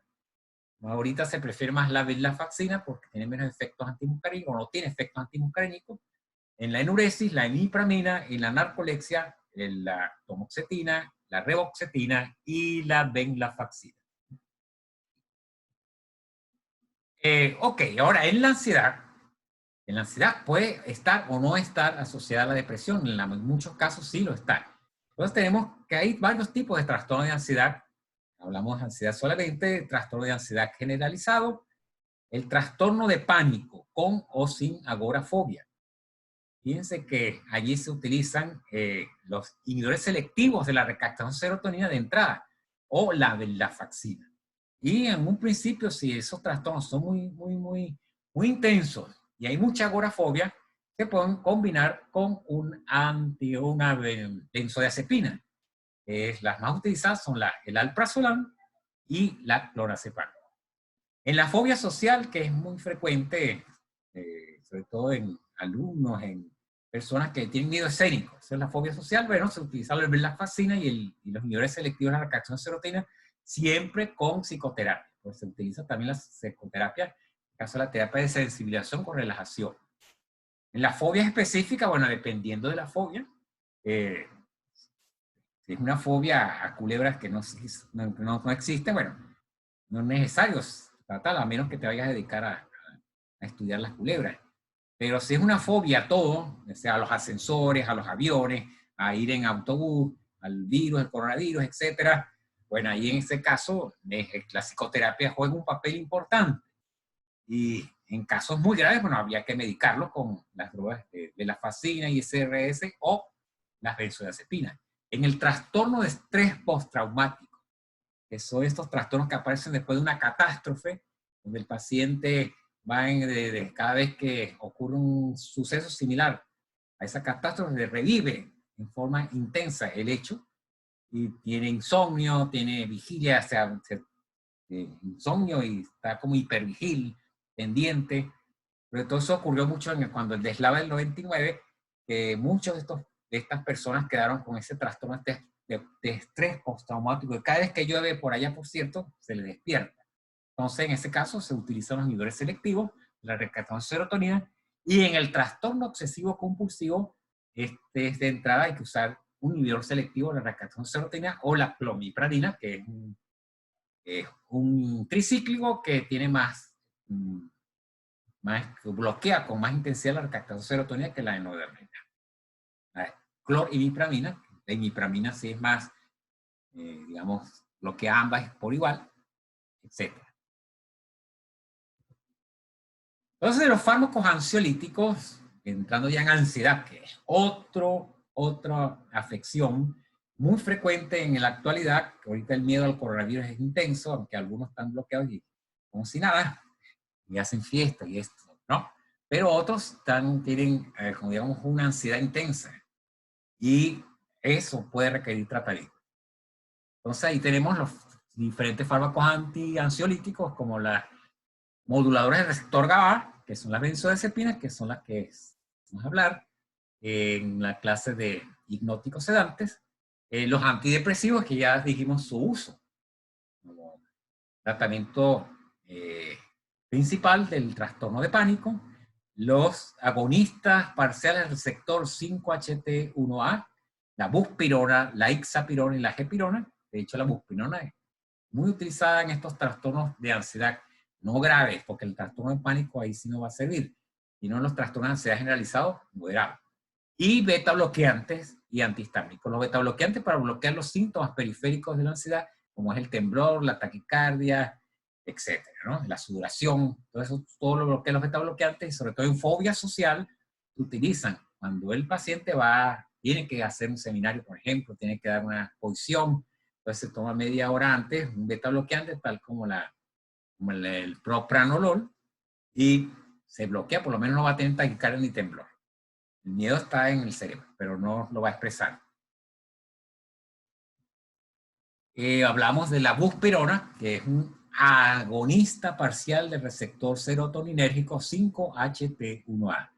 Ahorita se prefiere más la venlafaxina porque tiene menos efectos antimuscarínicos, no tiene efectos antimuscarínicos. En la enuresis, la imipramina, en la narcolexia, la tomoxetina, la reboxetina y la venlafaxina. Ok, ahora en la ansiedad puede estar o no estar asociada a la depresión. En muchos casos sí lo está. Entonces tenemos que hay varios tipos de trastornos de ansiedad. Hablamos de ansiedad solamente, trastorno de ansiedad generalizado, el trastorno de pánico con o sin agorafobia. Fíjense que allí se utilizan los inhibidores selectivos de la recaptación de serotonina de entrada o la venlafaxina. Y en un principio, si esos trastornos son muy intensos y hay mucha agorafobia, se pueden combinar con una benzodiazepina. Las más utilizadas son el alprazolam y la clonazepam. En la fobia social, que es muy frecuente, sobre todo en alumnos, en personas que tienen miedo escénico, esa es la fobia social, bueno, se utiliza la venlafaxina y los inhibidores selectivos de la recaptación de serotonina, siempre con psicoterapia. Pues se utiliza también la psicoterapia, en el caso de la terapia de sensibilización con relajación. En la fobia específica, bueno, dependiendo de la fobia, si es una fobia a culebras que no existe, bueno, no es necesario tratarla, a menos que te vayas a dedicar a estudiar las culebras. Pero si es una fobia a todo, o sea, a los ascensores, a los aviones, a ir en autobús, al virus, el coronavirus, etcétera, bueno, ahí en ese caso la psicoterapia juega un papel importante. Y en casos muy graves, bueno, había que medicarlo con las drogas de venlafaxina y SRS o las benzodiazepinas. En el trastorno de estrés postraumático, que son estos trastornos que aparecen después de una catástrofe, donde el paciente va cada vez que ocurre un suceso similar a esa catástrofe, revive en forma intensa el hecho, y tiene insomnio, tiene vigilia, o sea, insomnio y está como hipervigil, pendiente. Pero todo eso ocurrió mucho cuando el deslave del 99, que muchos de estas personas quedaron con ese trastorno de estrés postraumático. Y cada vez que llueve por allá, por cierto, se le despierta. Entonces, en ese caso, se utilizan los inhibidores selectivos, la recaptación de serotonina, y en el trastorno obsesivo compulsivo, de entrada hay que usar un inhibidor selectivo de la recaptación de serotonina o la clomipradina, que es un tricíclico que tiene bloquea con más intensidad la recaptación de serotonina que la de noradrenalina. La clorimipramina, la imipramina sí es más, digamos, bloquea ambas por igual, etc. Entonces, de los fármacos ansiolíticos, entrando ya en ansiedad, que es otra afección muy frecuente en la actualidad, que ahorita el miedo al coronavirus es intenso, aunque algunos están bloqueados y como si nada, y hacen fiesta y esto, ¿no? Pero otros tienen, como digamos, una ansiedad intensa y eso puede requerir tratamiento. Entonces ahí tenemos los diferentes fármacos ansiolíticos como las moduladoras de receptor GABA, que son las benzodiazepinas, que son las que vamos a hablar en la clase de hipnóticos sedantes, los antidepresivos, que ya dijimos su uso como tratamiento principal del trastorno de pánico, los agonistas parciales del receptor 5-HT1A, la buspirona, la ixapirona y la gepirona. De hecho, la buspirona es muy utilizada en estos trastornos de ansiedad no graves, porque el trastorno de pánico ahí sí no va a servir, sino en los trastornos de ansiedad generalizados, muy graves. Y beta bloqueantes y antihistamínicos. Los beta bloqueantes para bloquear los síntomas periféricos de la ansiedad, como es el temblor, la taquicardia, etcétera, ¿no? La sudoración, todo eso, todo lo que los beta bloqueantes, y sobre todo en fobia social, se utilizan cuando el paciente tiene que hacer un seminario, por ejemplo, tiene que dar una exposición, entonces se toma media hora antes un beta bloqueante, tal como el propranolol, y se bloquea, por lo menos no va a tener taquicardia ni temblor. El miedo está en el cerebro, pero no lo va a expresar. Hablamos de la buspirona, que es un agonista parcial del receptor serotoninérgico 5-HT1A.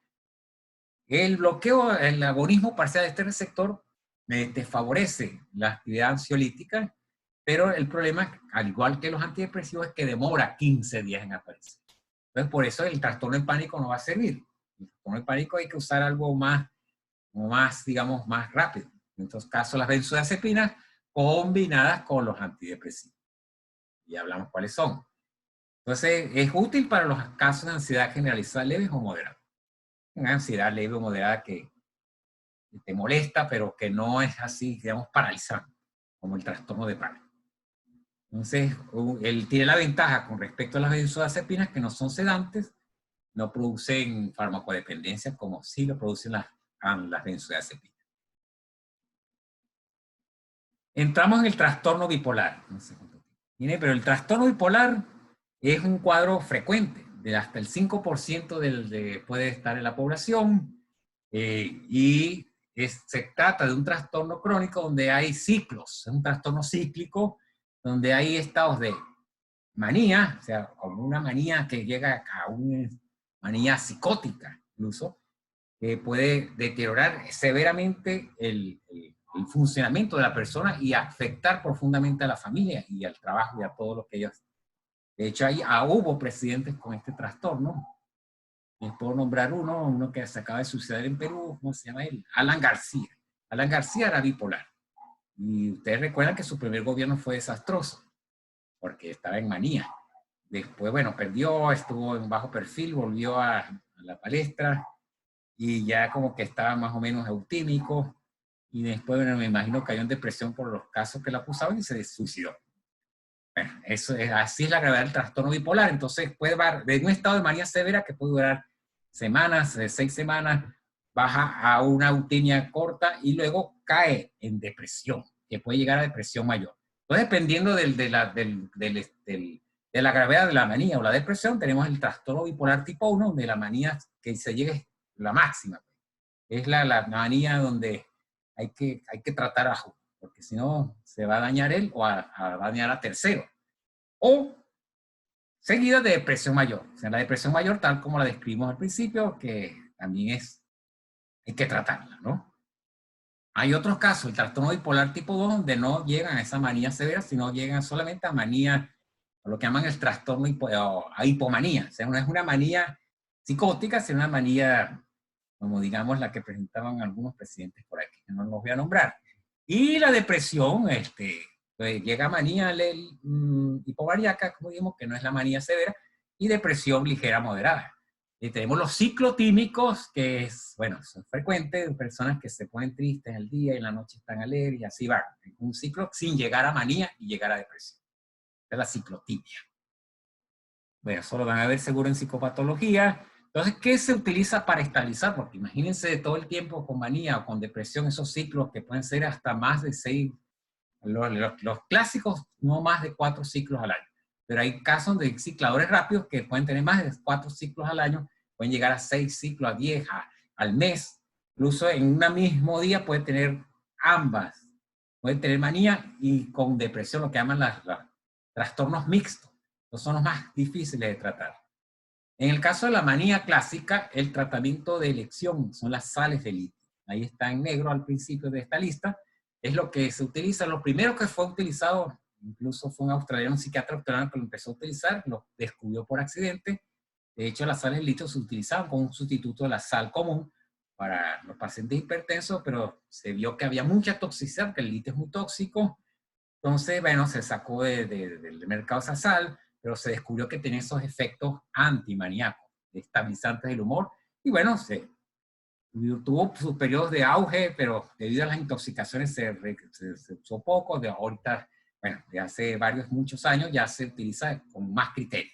El bloqueo, el agonismo parcial de este receptor te favorece la actividad ansiolítica, pero el problema, al igual que los antidepresivos, es que demora 15 días en aparecer. Entonces, por eso el trastorno de pánico no va a servir. El trastorno de pánico hay que usar algo más, digamos, más rápido. En estos casos, las benzodiazepinas combinadas con los antidepresivos. Y hablamos cuáles son. Entonces, es útil para los casos de ansiedad generalizada leves o moderada. Una ansiedad leve o moderada que te molesta, pero que no es así, digamos, paralizante, como el trastorno de pánico. Entonces, él tiene la ventaja con respecto a las benzodiazepinas que no son sedantes, no producen farmacodependencia como sí lo producen las benzodiazepinas. Entramos en el trastorno bipolar. No sé cuánto tiempo tiene, pero el trastorno bipolar es un cuadro frecuente, de hasta el 5% puede estar en la población, y se trata de un trastorno crónico donde hay ciclos, es un trastorno cíclico donde hay estados de manía, o sea, como una manía que llega a una manía psicótica incluso, que puede deteriorar severamente el funcionamiento de la persona y afectar profundamente a la familia y al trabajo y a todo lo que ellos. De hecho, hubo presidentes con este trastorno. Les puedo nombrar uno que se acaba de suceder en Perú, ¿cómo se llama él? Alan García. Alan García era bipolar. Y ustedes recuerdan que su primer gobierno fue desastroso, porque estaba en manía. Después, bueno, perdió, estuvo en bajo perfil, volvió a la palestra y ya como que estaba más o menos eutímico. Y después, bueno, me imagino cayó en depresión por los casos que la acusaban y se suicidó. Bueno, así es la gravedad del trastorno bipolar. Entonces puede dar de un estado de manía severa que puede durar semanas, 6 semanas, baja a una eutimia corta y luego cae en depresión, que puede llegar a depresión mayor. Entonces, dependiendo de la gravedad de la manía o la depresión, tenemos el trastorno bipolar tipo 1, donde la manía que se llegue la máxima. Es la manía donde hay que tratar a Ju, porque si no se va a dañar él o a dañar a tercero. O seguida de depresión mayor. O sea, la depresión mayor, tal como la describimos al principio, que también hay que tratarla, ¿no? Hay otros casos, el trastorno bipolar tipo 2, donde no llegan a esa manía severa, sino llegan solamente a manía, o lo que llaman el trastorno a hipomanía. O sea, no es una manía psicótica, sino una manía, como digamos la que presentaban algunos presidentes por aquí, que no los voy a nombrar. Y la depresión, pues llega a manía hipomaníaca, como dijimos, que no es la manía severa, y depresión ligera moderada. Y tenemos los ciclotímicos, que es, bueno, son frecuentes, personas que se ponen tristes el día y en la noche están alegres y así van. Un ciclo sin llegar a manía y llegar a depresión. Es la ciclotimia. Bueno, eso lo van a ver seguro en psicopatología. Entonces, ¿qué se utiliza para estabilizar? Porque imagínense todo el tiempo con manía o con depresión, esos ciclos que pueden ser hasta más de 6, los clásicos no más de 4 ciclos al año. Pero hay casos de cicladores rápidos que pueden tener más de 4 ciclos al año, pueden llegar a 6 ciclos, a 10, al mes. Incluso en un mismo día puede tener ambas. Puede tener manía y con depresión, lo que llaman los trastornos mixtos. Estos son los más difíciles de tratar. En el caso de la manía clásica, el tratamiento de elección son las sales de litio. Ahí está en negro al principio de esta lista. Es lo que se utiliza. Lo primero que fue utilizado, incluso fue un australiano, un psiquiatra australiano que lo empezó a utilizar, lo descubrió por accidente. De hecho, las sales de litio se utilizaban como un sustituto de la sal común para los pacientes hipertensos, pero se vio que había mucha toxicidad, porque el litio es muy tóxico. Entonces, bueno, se sacó del mercado esa sal, pero se descubrió que tenía esos efectos antimaníacos, estabilizantes del humor, y bueno, tuvo sus periodos de auge, pero debido a las intoxicaciones se usó poco, ahorita bueno, de hace muchos años ya se utiliza con más criterio.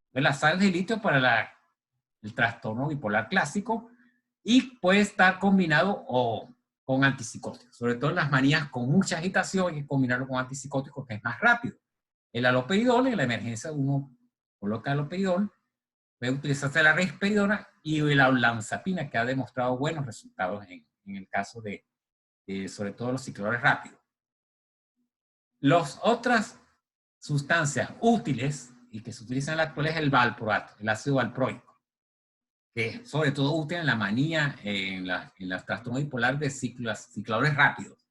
Entonces, la sal de litio para el trastorno bipolar clásico y puede estar combinado o con antipsicóticos, sobre todo en las manías con mucha agitación, hay que combinarlo con antipsicóticos que es más rápido. El haloperidol, en la emergencia uno coloca haloperidol, puede utilizarse la risperidona y la olanzapina, que ha demostrado buenos resultados en el caso de sobre todo los cicladores rápidos. Las otras sustancias útiles y que se utilizan en la actualidad es el valproato, el ácido valproico, que es sobre todo útil en la manía, en la trastorno bipolar de cicladores rápidos,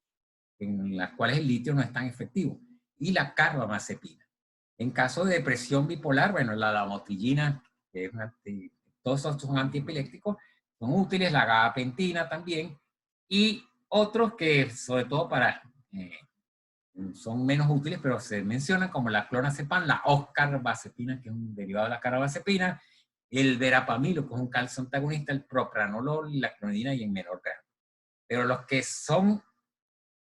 en las cuales el litio no es tan efectivo, y la carbamazepina. En caso de depresión bipolar, bueno, la lamotrigina, que es todos estos son antiepilépticos, son útiles, la gabapentina también, y otros que sobre todo son menos útiles, pero se mencionan como la clonazepam, la oscarbazepina, que es un derivado de la carbamazepina, el verapamilo, que es un calcio antagonista, el propranolol, la clonidina y en menor grado. Pero los que son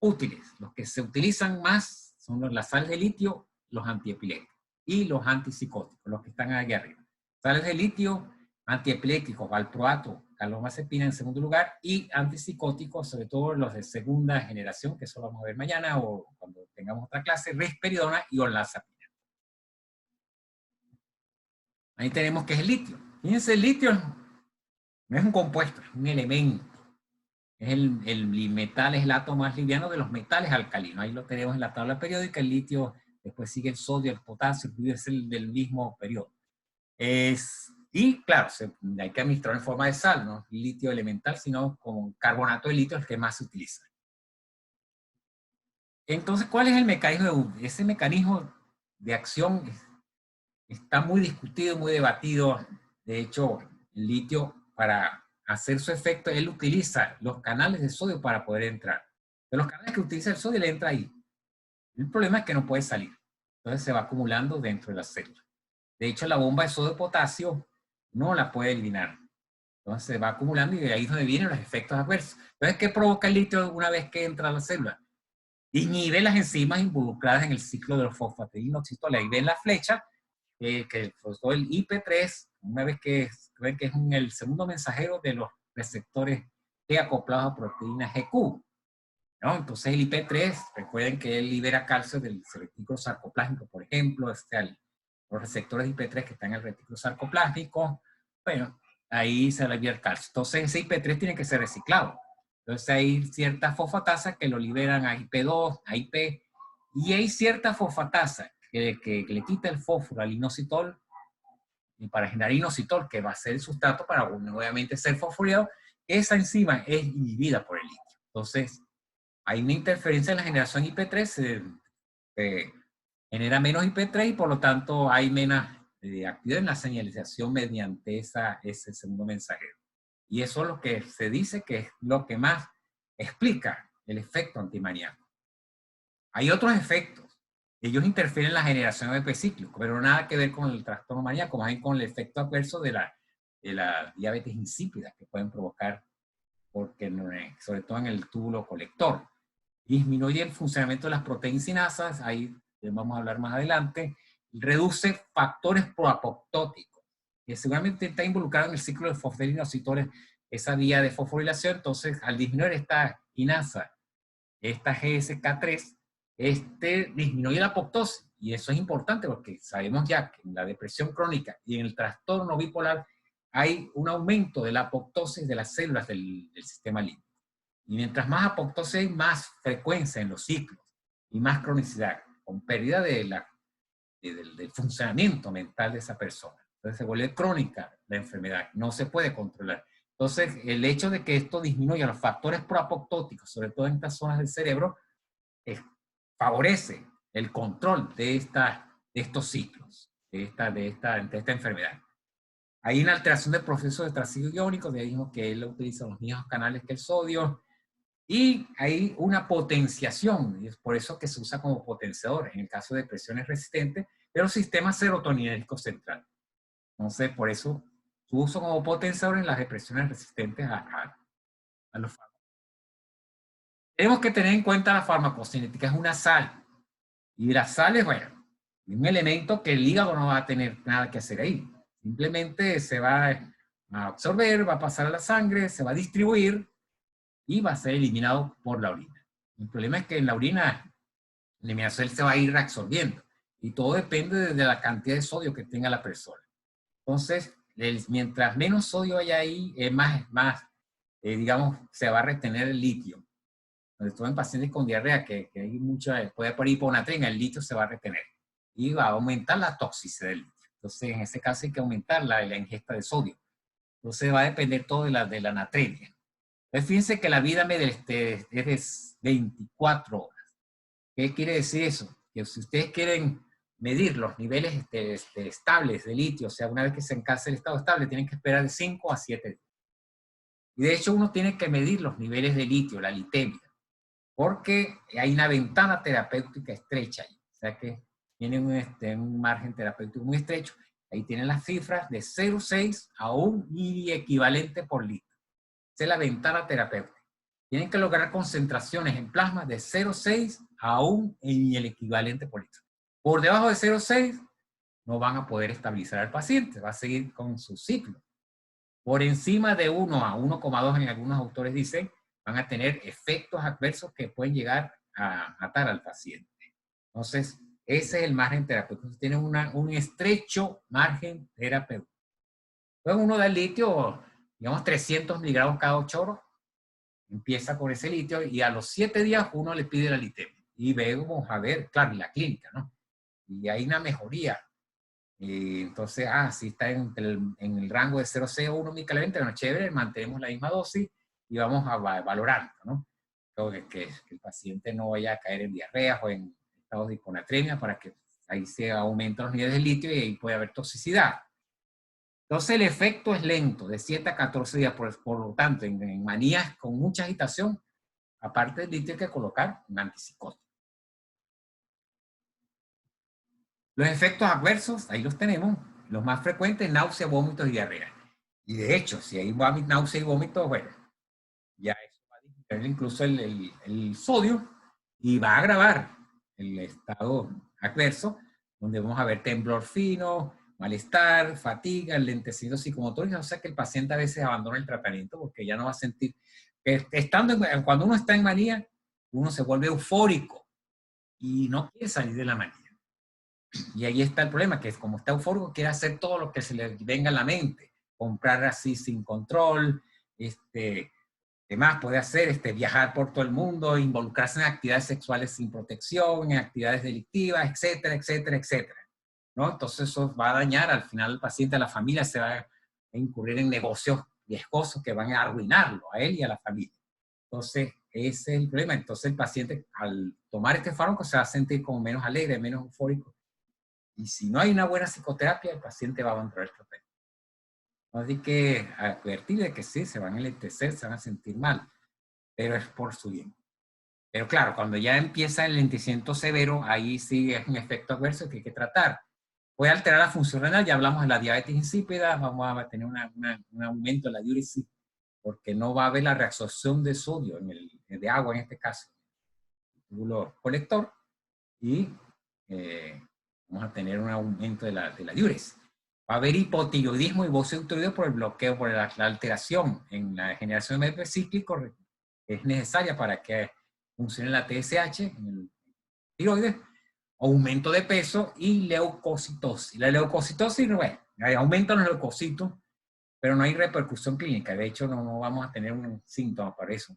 útiles, los que se utilizan más son la sal de litio, los antiepilépticos y los antipsicóticos, los que están aquí arriba. Sales de litio, antiepilépticos, valproato, carbamazepina en segundo lugar y antipsicóticos, sobre todo los de segunda generación, que eso lo vamos a ver mañana o cuando tengamos otra clase, risperidona y olanzapina. Ahí tenemos que es el litio. Fíjense, el litio no es un compuesto, es un elemento. Es el metal, es el átomo más liviano de los metales alcalinos. Ahí lo tenemos en la tabla periódica. El litio, después sigue el sodio, el potasio, el es el del mismo periodo. Y claro, hay que administrar en forma de sal, no litio elemental, sino con carbonato de litio, el que más se utiliza. Entonces, ¿cuál es el mecanismo? Ese mecanismo de acción está muy discutido, muy debatido. De hecho, el litio, para hacer su efecto, él utiliza los canales de sodio para poder entrar. De los canales que utiliza el sodio, le entra ahí. El problema es que no puede salir. Entonces se va acumulando dentro de la célula. De hecho, la bomba de sodio-potasio no la puede eliminar. Entonces se va acumulando y de ahí es donde vienen los efectos adversos. Entonces, ¿qué provoca el litio una vez que entra a la célula? Inhibe las enzimas involucradas en el ciclo de los fosfatidinoxitoles. Ahí ven la flecha, que todo el IP3, una vez que ven que es el segundo mensajero de los receptores T acoplados a proteína GQ. ¿No? Entonces el IP3, recuerden que él libera calcio del retículo sarcoplásmico, por ejemplo, los receptores IP3 que están en el retículo sarcoplásmico, bueno, ahí se libera el calcio. Entonces ese IP3 tiene que ser reciclado. Entonces hay ciertas fosfatasas que lo liberan a IP2, a IP, y hay ciertas fosfatasas que le quita el fósforo al inositol, y para generar inositol, que va a ser el sustrato para nuevamente ser fosforilado, esa enzima es inhibida por el litio. Entonces, hay una interferencia en la generación IP3, genera menos IP3 y por lo tanto hay menos actividad en la señalización mediante ese segundo mensajero. Y eso es lo que se dice que es lo que más explica el efecto antimaníaco. Hay otros efectos. Ellos interfieren en la generación de epicíclico, pero nada que ver con el trastorno maníaco, más bien con el efecto adverso de la diabetes insípida que pueden provocar, porque sobre todo en el túbulo colector. Disminuye el funcionamiento de las proteínas sinasas, ahí vamos a hablar más adelante, reduce factores proapoptóticos, que seguramente está involucrado en el ciclo de fosforinositoles, esa vía de fosforilación. Entonces, al disminuir esta quinasa, esta GSK3, disminuye la apoptosis, y eso es importante porque sabemos ya que en la depresión crónica y en el trastorno bipolar hay un aumento de la apoptosis de las células del sistema límbico. Y mientras más apoptosis hay, más frecuencia en los ciclos y más cronicidad, con pérdida del funcionamiento mental de esa persona. Entonces se vuelve crónica la enfermedad, no se puede controlar. Entonces, el hecho de que esto disminuya los factores proapoptóticos, sobre todo en estas zonas del cerebro, favorece el control de estos ciclos, de esta enfermedad. Hay una alteración del proceso de trasiego iónico, de ahí dijimos que él utiliza los mismos canales que el sodio, y hay una potenciación, y es por eso que se usa como potenciador en el caso de depresiones resistentes de los sistemas serotoninérgicos centrales. Entonces, por eso su uso como potenciador en las depresiones resistentes a los fármacos. Tenemos que tener en cuenta la farmacocinética, es una sal. Y las sales, bueno, es un elemento que el hígado no va a tener nada que hacer ahí. Simplemente se va a absorber, va a pasar a la sangre, se va a distribuir y va a ser eliminado por la orina. El problema es que en la orina la eliminación se va a ir reabsorbiendo y todo depende de la cantidad de sodio que tenga la persona. Entonces, mientras menos sodio haya ahí, digamos, se va a retener el litio. Sobre todo en pacientes con diarrea, que hay mucha, puede haber hiponatremia, el litio se va a retener y va a aumentar la toxicidad del litio. Entonces, en ese caso hay que aumentar la ingesta de sodio. Entonces, va a depender todo de la natremia. Entonces, fíjense que la vida media es de 24 horas. ¿Qué quiere decir eso? Que si ustedes quieren medir los niveles estables de litio, o sea, una vez que se alcanza el estado estable, tienen que esperar de 5 a 7 días. Y de hecho, uno tiene que medir los niveles de litio, la litemia, porque hay una ventana terapéutica estrecha ahí. O sea que tienen un margen terapéutico muy estrecho. Ahí tienen las cifras de 0,6 a 1 equivalente por litro. Esa es la ventana terapéutica. Tienen que lograr concentraciones en plasma de 0,6 a 1 en el equivalente por litro. Por debajo de 0,6 no van a poder estabilizar al paciente, va a seguir con su ciclo. Por encima de 1 a 1,2 en algunos autores dicen, van a tener efectos adversos que pueden llegar a matar al paciente. Entonces, ese es el margen terapéutico. Tienen un estrecho margen terapéutico. Luego uno da el litio, digamos 300 miligramos cada 8 horas, empieza con ese litio y a los 7 días uno le pide la litemia. Y vamos a ver, claro, en la clínica, ¿no? Y hay una mejoría. Entonces, si está en el rango de 0,6 a 1 microvalente, bueno, chévere, mantenemos la misma dosis y vamos a valorando, ¿no? Que el paciente no vaya a caer en diarreas o en estados de hiponatremia para que ahí se aumentan los niveles de litio y ahí puede haber toxicidad. Entonces el efecto es lento, de 7 a 14 días, por lo tanto, en manías con mucha agitación, aparte del litio hay que colocar un antipsicótico. Los efectos adversos, ahí los tenemos, los más frecuentes, náusea, vómitos y diarrea. Y de hecho, si hay náusea y vómitos, bueno, ya eso va a disminuir incluso el sodio y va a agravar el estado adverso, donde vamos a ver temblor fino, malestar, fatiga, enlentecidos psicomotorios, o sea que el paciente a veces abandona el tratamiento porque ya no va a sentir, cuando uno está en manía, uno se vuelve eufórico y no quiere salir de la manía. Y ahí está el problema, que es como está eufórico, quiere hacer todo lo que se le venga a la mente, comprar así sin control, ¿qué más puede hacer? Viajar por todo el mundo, involucrarse en actividades sexuales sin protección, en actividades delictivas, etcétera, etcétera, etcétera, ¿no? Entonces eso va a dañar al final al paciente, a la familia, se va a incurrir en negocios riesgosos que van a arruinarlo a él y a la familia. Entonces, ese es el problema. Entonces el paciente al tomar este fármaco se va a sentir como menos alegre, menos eufórico. Y si no hay una buena psicoterapia, el paciente va a abandonar el tratamiento. Así que advertir de que sí, se van a enlentecer, se van a sentir mal, pero es por su bien. Pero claro, cuando ya empieza el enlentecimiento severo, ahí sí es un efecto adverso que hay que tratar. Puede alterar la función renal, ya hablamos de la diabetes insípida, vamos a tener un aumento de la diuresis, porque no va a haber la reabsorción de sodio, de agua en este caso, el túbulo colector, y vamos a tener un aumento de la diuresis. Va a haber hipotiroidismo y hipotiroidismo por el bloqueo, por la alteración en la generación de MP cíclico, que es necesaria para que funcione la TSH en el tiroides, aumento de peso y leucocitosis. La leucocitosis, bueno, aumentan los leucocitos, pero no hay repercusión clínica. De hecho, no vamos a tener un síntoma para eso.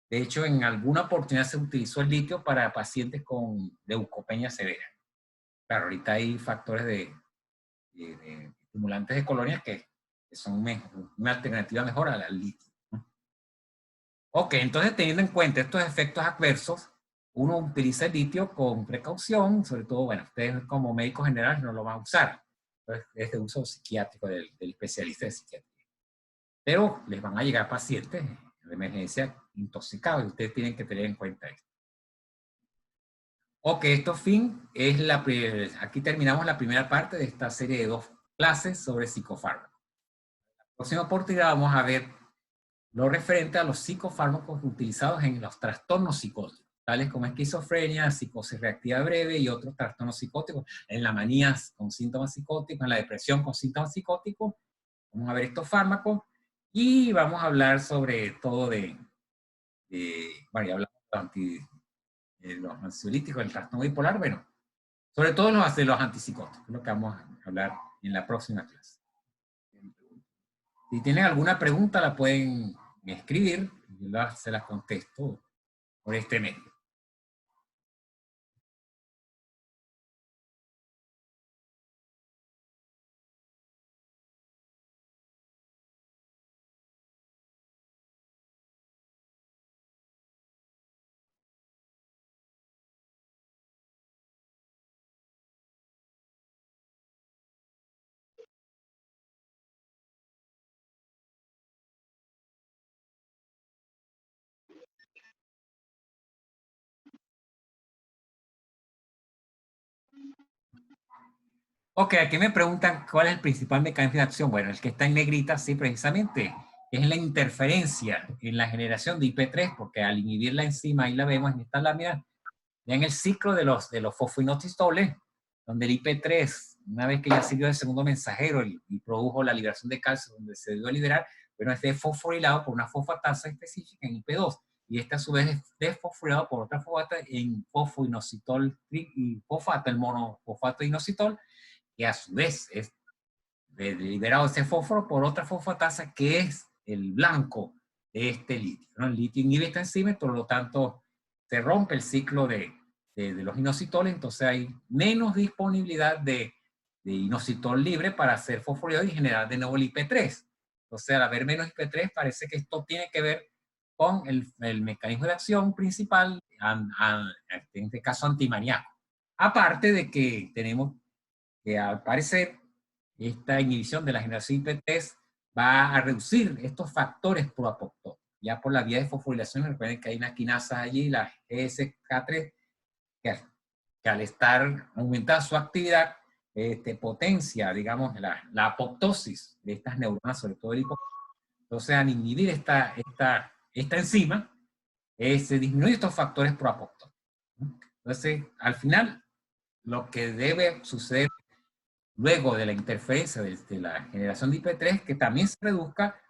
De hecho, en alguna oportunidad se utilizó el litio para pacientes con leucopenia severa. Claro, ahorita hay factores de estimulantes de colonias que son una alternativa mejor al litio. Ok, entonces teniendo en cuenta estos efectos adversos, uno utiliza el litio con precaución, sobre todo, bueno, ustedes como médicos generales no lo van a usar. Entonces, es de uso psiquiátrico del especialista de psiquiatría. Pero les van a llegar pacientes de emergencia intoxicados y ustedes tienen que tener en cuenta esto. Ok, aquí terminamos la primera parte de esta serie de 2 clases sobre psicofármacos. En la próxima oportunidad vamos a ver lo referente a los psicofármacos utilizados en los trastornos psicóticos. tales como esquizofrenia, psicosis reactiva breve y otros trastornos psicóticos. En la manía con síntomas psicóticos, en la depresión con síntomas psicóticos. Vamos a ver estos fármacos y vamos a hablar sobre todo bueno, ya hablamos de los ansiolíticos, el trastorno bipolar, bueno, sobre todo de los antipsicóticos, es lo que vamos a hablar en la próxima clase. Si tienen alguna pregunta, la pueden escribir y se las contesto por este medio. Ok, aquí me preguntan cuál es el principal mecanismo de acción. Bueno, el que está en negrita, sí, precisamente, es la interferencia en la generación de IP3, porque al inhibir la enzima, ahí la vemos en esta lámina, ya en el ciclo de los fosfoinositoles, donde el IP3, una vez que ya sirvió de segundo mensajero y produjo la liberación de calcio, donde se dio a liberar, bueno, es desfosforilado por una fosfatasa específica en IP2, y este a su vez es desfosforilado por otra fosfatasa en fosfoinositol y fosfato, el monofosfato inositol, que a su vez es liberado ese fósforo por otra fosfatasa que es el blanco de este litio, ¿no? El litio inhibe esta enzima, por lo tanto se rompe el ciclo de los inositoles, entonces hay menos disponibilidad de inositol libre para hacer fosforilado y generar de nuevo el IP3. Entonces, al haber menos IP3, parece que esto tiene que ver con el mecanismo de acción principal, en este caso antimaníaco. Aparte de que tenemos que al parecer esta inhibición de la generación IP3 va a reducir estos factores proapoptóticos. Ya por la vía de fosforilación, recuerden que hay una quinasa allí, la GSK3, que al estar aumentada su actividad, potencia, digamos, la apoptosis de estas neuronas, sobre todo el hipocampo. Entonces, al inhibir esta enzima, se disminuyen estos factores proapoptóticos. Entonces, al final, lo que debe suceder luego de la interferencia de la generación de IP3, que también se reduzca,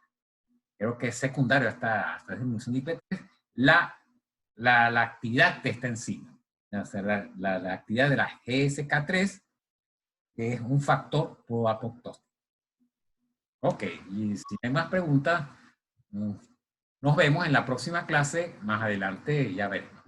creo que es secundario hasta la disminución de IP3, la actividad de esta enzima. O sea, la actividad de la GSK3, que es un factor proapoptótico. Ok, y si hay más preguntas, nos vemos en la próxima clase. Más adelante ya veremos.